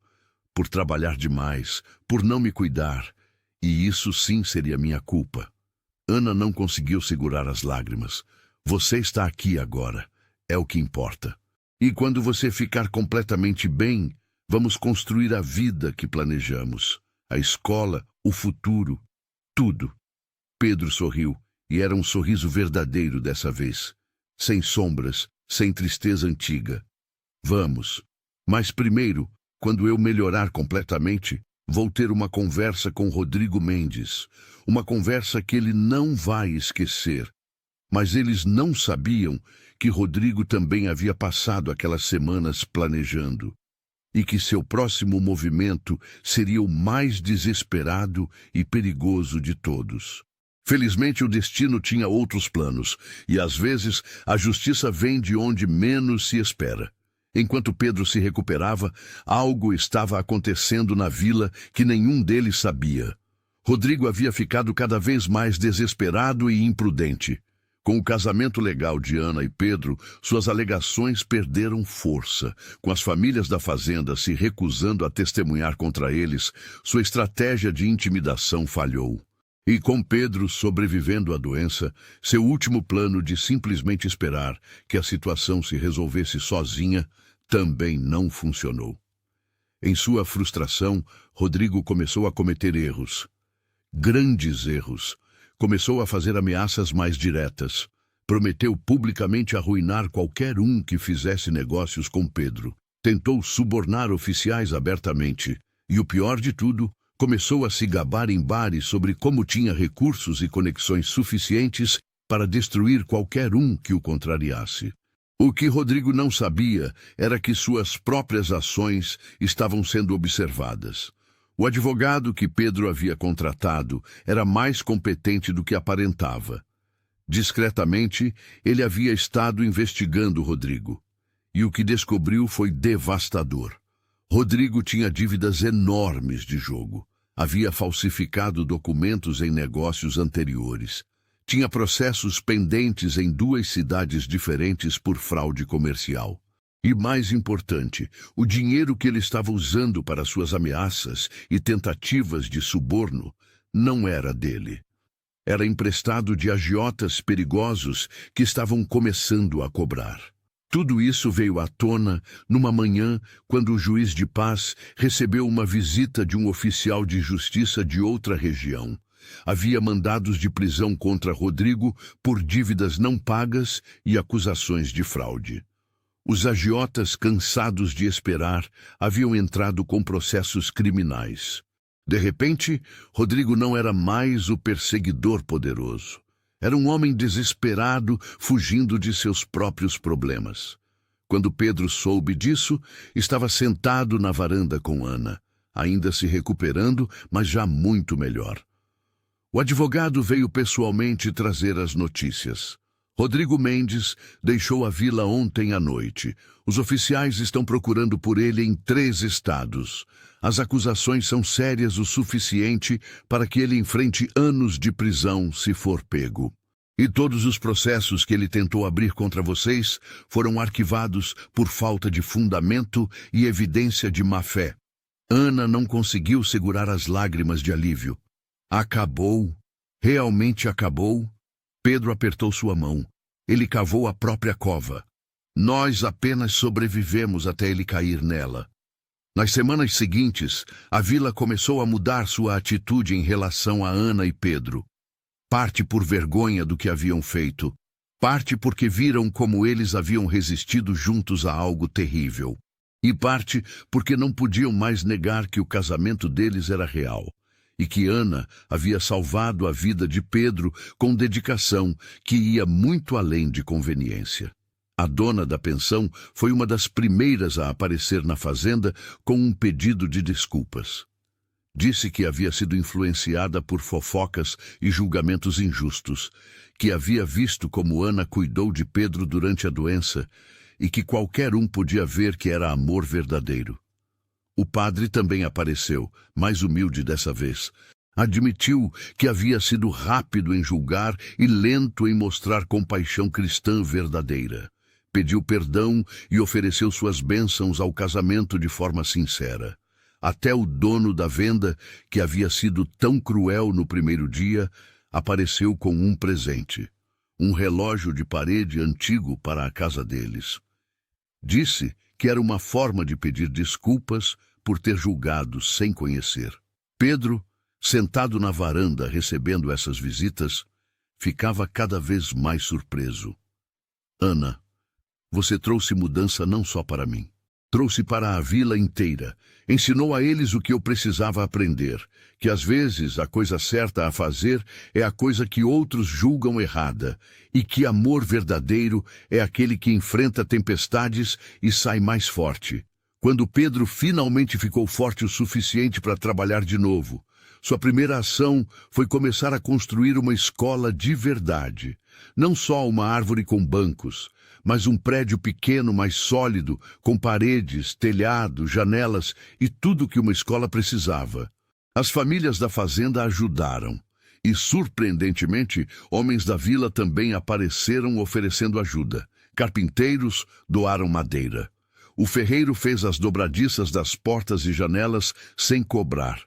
S1: Por trabalhar demais, por não me cuidar. E isso sim seria minha culpa. Ana não conseguiu segurar as lágrimas. Você está aqui agora. É o que importa. E quando você ficar completamente bem, vamos construir a vida que planejamos. A escola, o futuro, tudo. Pedro sorriu, e era um sorriso verdadeiro dessa vez. Sem sombras, sem tristeza antiga. Vamos. Mas primeiro, quando eu melhorar completamente, vou ter uma conversa com Rodrigo Mendes. Uma conversa que ele não vai esquecer. Mas eles não sabiam que Rodrigo também havia passado aquelas semanas planejando. E que seu próximo movimento seria o mais desesperado e perigoso de todos. Felizmente o destino tinha outros planos, e às vezes a justiça vem de onde menos se espera. Enquanto Pedro se recuperava, algo estava acontecendo na vila que nenhum deles sabia. Rodrigo havia ficado cada vez mais desesperado e imprudente. Com o casamento legal de Ana e Pedro, suas alegações perderam força. Com as famílias da fazenda se recusando a testemunhar contra eles, sua estratégia de intimidação falhou. E com Pedro sobrevivendo à doença, seu último plano de simplesmente esperar que a situação se resolvesse sozinha também não funcionou. Em sua frustração, Rodrigo começou a cometer erros. Grandes erros. Começou a fazer ameaças mais diretas. Prometeu publicamente arruinar qualquer um que fizesse negócios com Pedro. Tentou subornar oficiais abertamente. E o pior de tudo, começou a se gabar em bares sobre como tinha recursos e conexões suficientes para destruir qualquer um que o contrariasse. O que Rodrigo não sabia era que suas próprias ações estavam sendo observadas. O advogado que Pedro havia contratado era mais competente do que aparentava. Discretamente, ele havia estado investigando Rodrigo. E o que descobriu foi devastador. Rodrigo tinha dívidas enormes de jogo. Havia falsificado documentos em negócios anteriores. Tinha processos pendentes em 2 cidades diferentes por fraude comercial. E mais importante, o dinheiro que ele estava usando para suas ameaças e tentativas de suborno não era dele. Era emprestado de agiotas perigosos que estavam começando a cobrar. Tudo isso veio à tona numa manhã quando o juiz de paz recebeu uma visita de um oficial de justiça de outra região. Havia mandados de prisão contra Rodrigo por dívidas não pagas e acusações de fraude. Os agiotas, cansados de esperar, haviam entrado com processos criminais. De repente, Rodrigo não era mais o perseguidor poderoso. Era um homem desesperado, fugindo de seus próprios problemas. Quando Pedro soube disso, estava sentado na varanda com Ana, ainda se recuperando, mas já muito melhor. O advogado veio pessoalmente trazer as notícias. Rodrigo Mendes deixou a vila ontem à noite. Os oficiais estão procurando por ele em 3 estados. As acusações são sérias o suficiente para que ele enfrente anos de prisão se for pego. E todos os processos que ele tentou abrir contra vocês foram arquivados por falta de fundamento e evidência de má-fé. Ana não conseguiu segurar as lágrimas de alívio. Acabou? Realmente acabou? Pedro apertou sua mão. Ele cavou a própria cova. Nós apenas sobrevivemos até ele cair nela. Nas semanas seguintes, a vila começou a mudar sua atitude em relação a Ana e Pedro. Parte por vergonha do que haviam feito, parte porque viram como eles haviam resistido juntos a algo terrível, e parte porque não podiam mais negar que o casamento deles era real, e que Ana havia salvado a vida de Pedro com dedicação que ia muito além de conveniência. A dona da pensão foi uma das primeiras a aparecer na fazenda com um pedido de desculpas. Disse que havia sido influenciada por fofocas e julgamentos injustos, que havia visto como Ana cuidou de Pedro durante a doença e que qualquer um podia ver que era amor verdadeiro. O padre também apareceu, mais humilde dessa vez. Admitiu que havia sido rápido em julgar e lento em mostrar compaixão cristã verdadeira. Pediu perdão e ofereceu suas bênçãos ao casamento de forma sincera. Até o dono da venda, que havia sido tão cruel no primeiro dia, apareceu com um presente, um relógio de parede antigo para a casa deles. Disse que era uma forma de pedir desculpas por ter julgado sem conhecer. Pedro, sentado na varanda recebendo essas visitas, ficava cada vez mais surpreso. Ana, você trouxe mudança não só para mim. Trouxe para a vila inteira. Ensinou a eles o que eu precisava aprender, que às vezes a coisa certa a fazer é a coisa que outros julgam errada, e que amor verdadeiro é aquele que enfrenta tempestades e sai mais forte. Quando Pedro finalmente ficou forte o suficiente para trabalhar de novo, sua primeira ação foi começar a construir uma escola de verdade. Não só uma árvore com bancos, mas um prédio pequeno, mais sólido, com paredes, telhado, janelas e tudo que uma escola precisava. As famílias da fazenda ajudaram. E, surpreendentemente, homens da vila também apareceram oferecendo ajuda. Carpinteiros doaram madeira. O ferreiro fez as dobradiças das portas e janelas sem cobrar.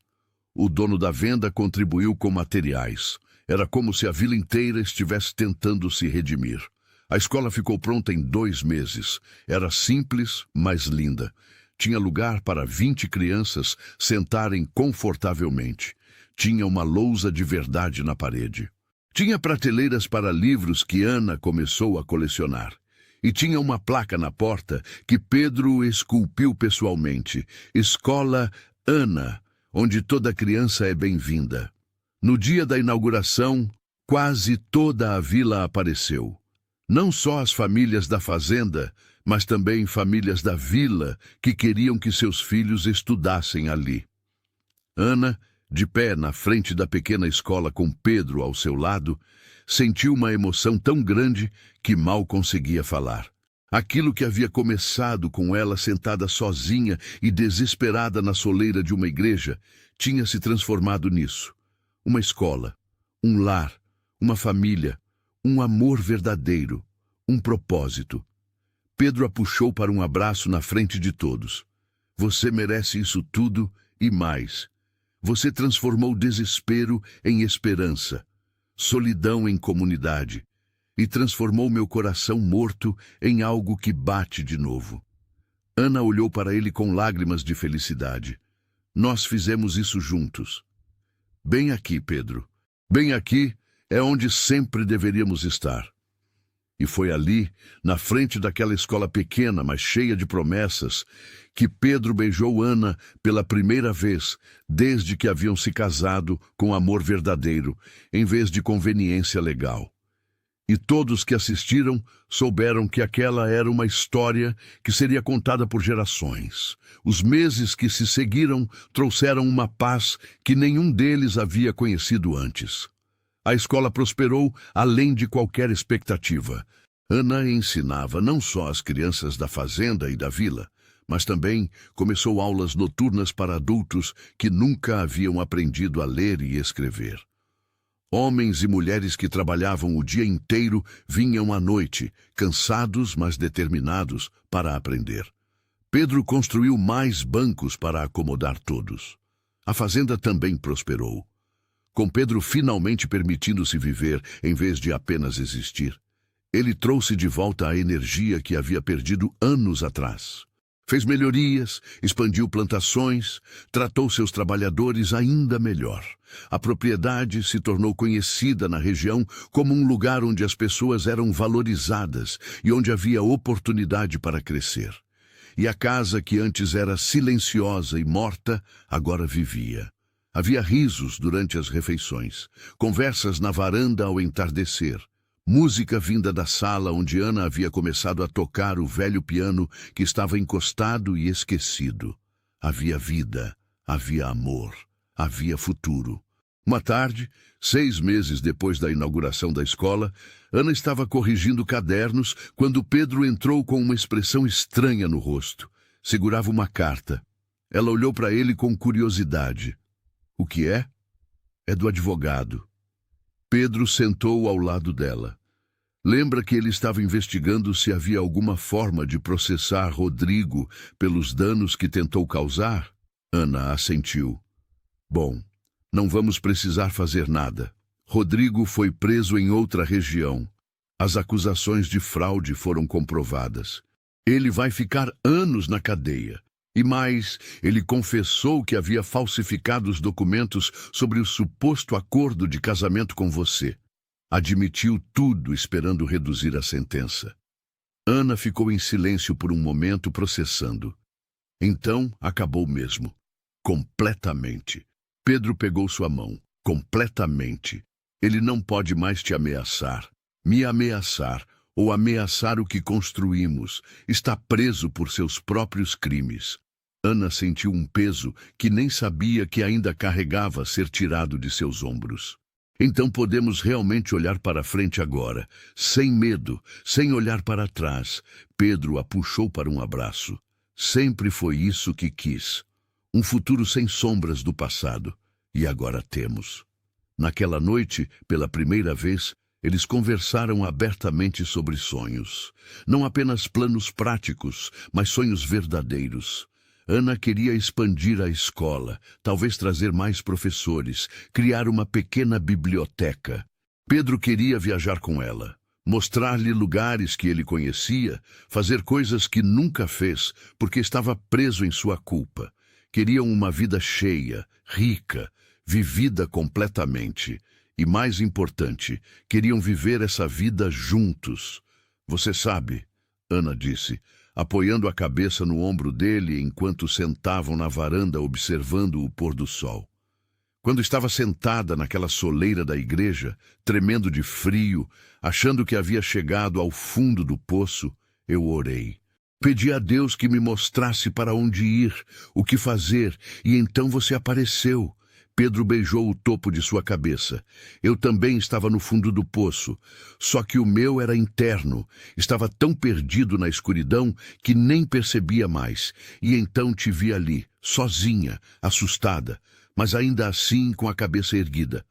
S1: O dono da venda contribuiu com materiais. Era como se a vila inteira estivesse tentando se redimir. A escola ficou pronta em 2 meses. Era simples, mas linda. Tinha lugar para 20 crianças sentarem confortavelmente. Tinha uma lousa de verdade na parede. Tinha prateleiras para livros que Ana começou a colecionar. E tinha uma placa na porta que Pedro esculpiu pessoalmente. Escola Ana, onde toda criança é bem-vinda. No dia da inauguração, quase toda a vila apareceu. Não só as famílias da fazenda, mas também famílias da vila que queriam que seus filhos estudassem ali. Ana, de pé na frente da pequena escola com Pedro ao seu lado, sentiu uma emoção tão grande que mal conseguia falar. Aquilo que havia começado com ela sentada sozinha e desesperada na soleira de uma igreja tinha se transformado nisso. Uma escola, um lar, uma família, um amor verdadeiro, um propósito. Pedro a puxou para um abraço na frente de todos. Você merece isso tudo e mais. Você transformou desespero em esperança, solidão em comunidade, e transformou meu coração morto em algo que bate de novo. Ana olhou para ele com lágrimas de felicidade. Nós fizemos isso juntos. Bem aqui, Pedro. Bem aqui é onde sempre deveríamos estar. E foi ali, na frente daquela escola pequena, mas cheia de promessas, que Pedro beijou Ana pela primeira vez, desde que haviam se casado com amor verdadeiro, em vez de conveniência legal. E todos que assistiram souberam que aquela era uma história que seria contada por gerações. Os meses que se seguiram trouxeram uma paz que nenhum deles havia conhecido antes. A escola prosperou além de qualquer expectativa. Ana ensinava não só as crianças da fazenda e da vila, mas também começou aulas noturnas para adultos que nunca haviam aprendido a ler e escrever. Homens e mulheres que trabalhavam o dia inteiro vinham à noite, cansados, mas determinados para aprender. Pedro construiu mais bancos para acomodar todos. A fazenda também prosperou, com Pedro finalmente permitindo-se viver em vez de apenas existir. Ele trouxe de volta a energia que havia perdido anos atrás. Fez melhorias, expandiu plantações, tratou seus trabalhadores ainda melhor. A propriedade se tornou conhecida na região como um lugar onde as pessoas eram valorizadas e onde havia oportunidade para crescer. E a casa que antes era silenciosa e morta, agora vivia. Havia risos durante as refeições, conversas na varanda ao entardecer, música vinda da sala onde Ana havia começado a tocar o velho piano que estava encostado e esquecido. Havia vida, havia amor, havia futuro. Uma tarde, 6 meses depois da inauguração da escola, Ana estava corrigindo cadernos quando Pedro entrou com uma expressão estranha no rosto. Segurava uma carta. Ela olhou para ele com curiosidade. O que é? É do advogado. Pedro sentou ao lado dela. Lembra que ele estava investigando se havia alguma forma de processar Rodrigo pelos danos que tentou causar? Ana assentiu. Bom, não vamos precisar fazer nada. Rodrigo foi preso em outra região. As acusações de fraude foram comprovadas. Ele vai ficar anos na cadeia. E mais, ele confessou que havia falsificado os documentos sobre o suposto acordo de casamento com você. Admitiu tudo esperando reduzir a sentença. Ana ficou em silêncio por um momento, processando. Então, acabou mesmo. Completamente. Pedro pegou sua mão. Completamente. Ele não pode mais te ameaçar. Me ameaçar, ou ameaçar o que construímos. Está preso por seus próprios crimes. Ana sentiu um peso que nem sabia que ainda carregava ser tirado de seus ombros. Então podemos realmente olhar para frente agora, sem medo, sem olhar para trás. Pedro a puxou para um abraço. Sempre foi isso que quis. Um futuro sem sombras do passado. E agora temos. Naquela noite, pela primeira vez, eles conversaram abertamente sobre sonhos. Não apenas planos práticos, mas sonhos verdadeiros. Ana queria expandir a escola, talvez trazer mais professores, criar uma pequena biblioteca. Pedro queria viajar com ela, mostrar-lhe lugares que ele conhecia, fazer coisas que nunca fez, porque estava preso em sua culpa. Queriam uma vida cheia, rica, vivida completamente. E mais importante, queriam viver essa vida juntos. Você sabe, Ana disse, apoiando a cabeça no ombro dele enquanto sentavam na varanda observando o pôr do sol. Quando estava sentada naquela soleira da igreja, tremendo de frio, achando que havia chegado ao fundo do poço, eu orei. Pedi a Deus que me mostrasse para onde ir, o que fazer, e então você apareceu. Pedro beijou o topo de sua cabeça. Eu também estava no fundo do poço, só que o meu era interno. Estava tão perdido na escuridão que nem percebia mais. E então te vi ali, sozinha, assustada, mas ainda assim com a cabeça erguida.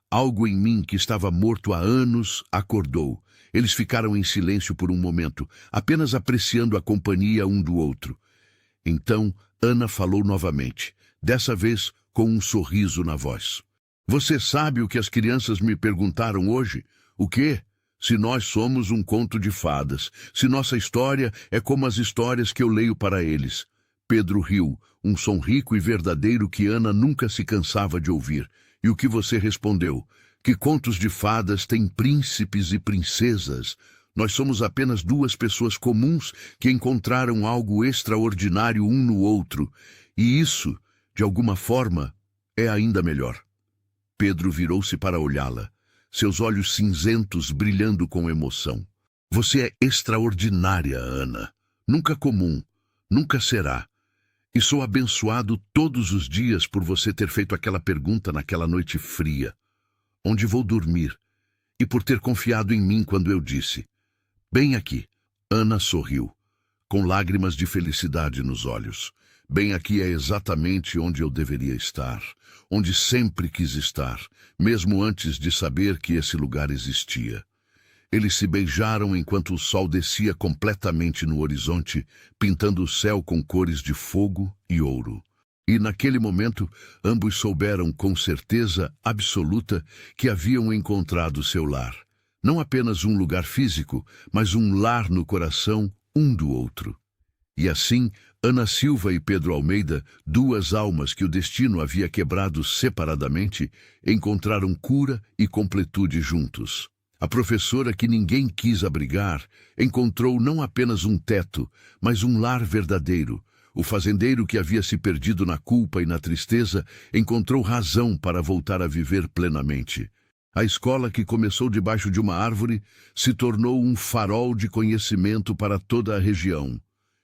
S1: Algo em mim que estava morto há anos acordou, Eles ficaram em silêncio por um momento, apenas apreciando a companhia um do outro. Então, Ana falou novamente, dessa vez com um sorriso na voz. Você sabe o que as crianças me perguntaram hoje? O quê? Se nós somos um conto de fadas, se nossa história é como as histórias que eu leio para eles. Pedro riu, um som rico e verdadeiro que Ana nunca se cansava de ouvir. E o que você respondeu? Que contos de fadas têm príncipes e princesas. Nós somos apenas duas pessoas comuns que encontraram algo extraordinário um no outro. E isso, de alguma forma, é ainda melhor. Pedro virou-se para olhá-la, seus olhos cinzentos brilhando com emoção. Você é extraordinária, Ana. Nunca comum, nunca será. E sou abençoado todos os dias por você ter feito aquela pergunta naquela noite fria. Onde vou dormir? E por ter confiado em mim quando eu disse. Bem aqui. Ana sorriu, com lágrimas de felicidade nos olhos. Bem aqui é exatamente onde eu deveria estar, onde sempre quis estar, mesmo antes de saber que esse lugar existia. Eles se beijaram enquanto o sol descia completamente no horizonte, pintando o céu com cores de fogo e ouro. E naquele momento, ambos souberam com certeza absoluta que haviam encontrado seu lar. Não apenas um lugar físico, mas um lar no coração um do outro. E assim, Ana Silva e Pedro Almeida, duas almas que o destino havia quebrado separadamente, encontraram cura e completude juntos. A professora que ninguém quis abrigar encontrou não apenas um teto, mas um lar verdadeiro. O fazendeiro que havia se perdido na culpa e na tristeza encontrou razão para voltar a viver plenamente. A escola que começou debaixo de uma árvore se tornou um farol de conhecimento para toda a região.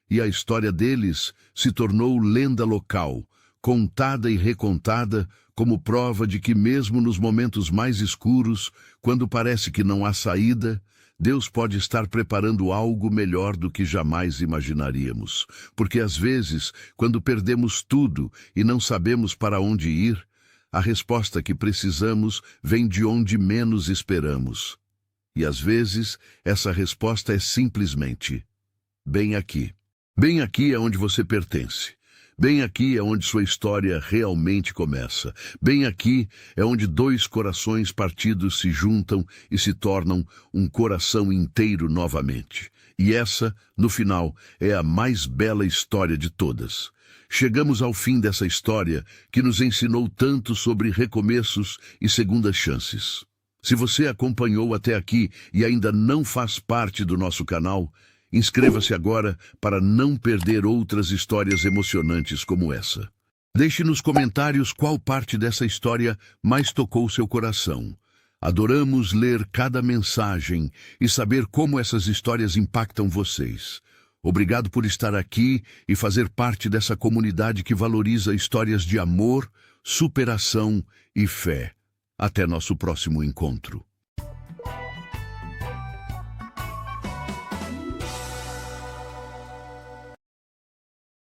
S1: E a história deles se tornou lenda local, contada e recontada como prova de que mesmo nos momentos mais escuros, quando parece que não há saída, Deus pode estar preparando algo melhor do que jamais imaginaríamos. Porque às vezes, quando perdemos tudo e não sabemos para onde ir, a resposta que precisamos vem de onde menos esperamos. E às vezes, essa resposta é simplesmente: bem aqui. Bem aqui é onde você pertence. Bem aqui é onde sua história realmente começa. Bem aqui é onde dois corações partidos se juntam e se tornam um coração inteiro novamente. E essa, no final, é a mais bela história de todas. Chegamos ao fim dessa história que nos ensinou tanto sobre recomeços e segundas chances. Se você acompanhou até aqui e ainda não faz parte do nosso canal, inscreva-se agora para não perder outras histórias emocionantes como essa. Deixe nos comentários qual parte dessa história mais tocou seu coração. Adoramos ler cada mensagem e saber como essas histórias impactam vocês. Obrigado por estar aqui e fazer parte dessa comunidade que valoriza histórias de amor, superação e fé. Até nosso próximo encontro.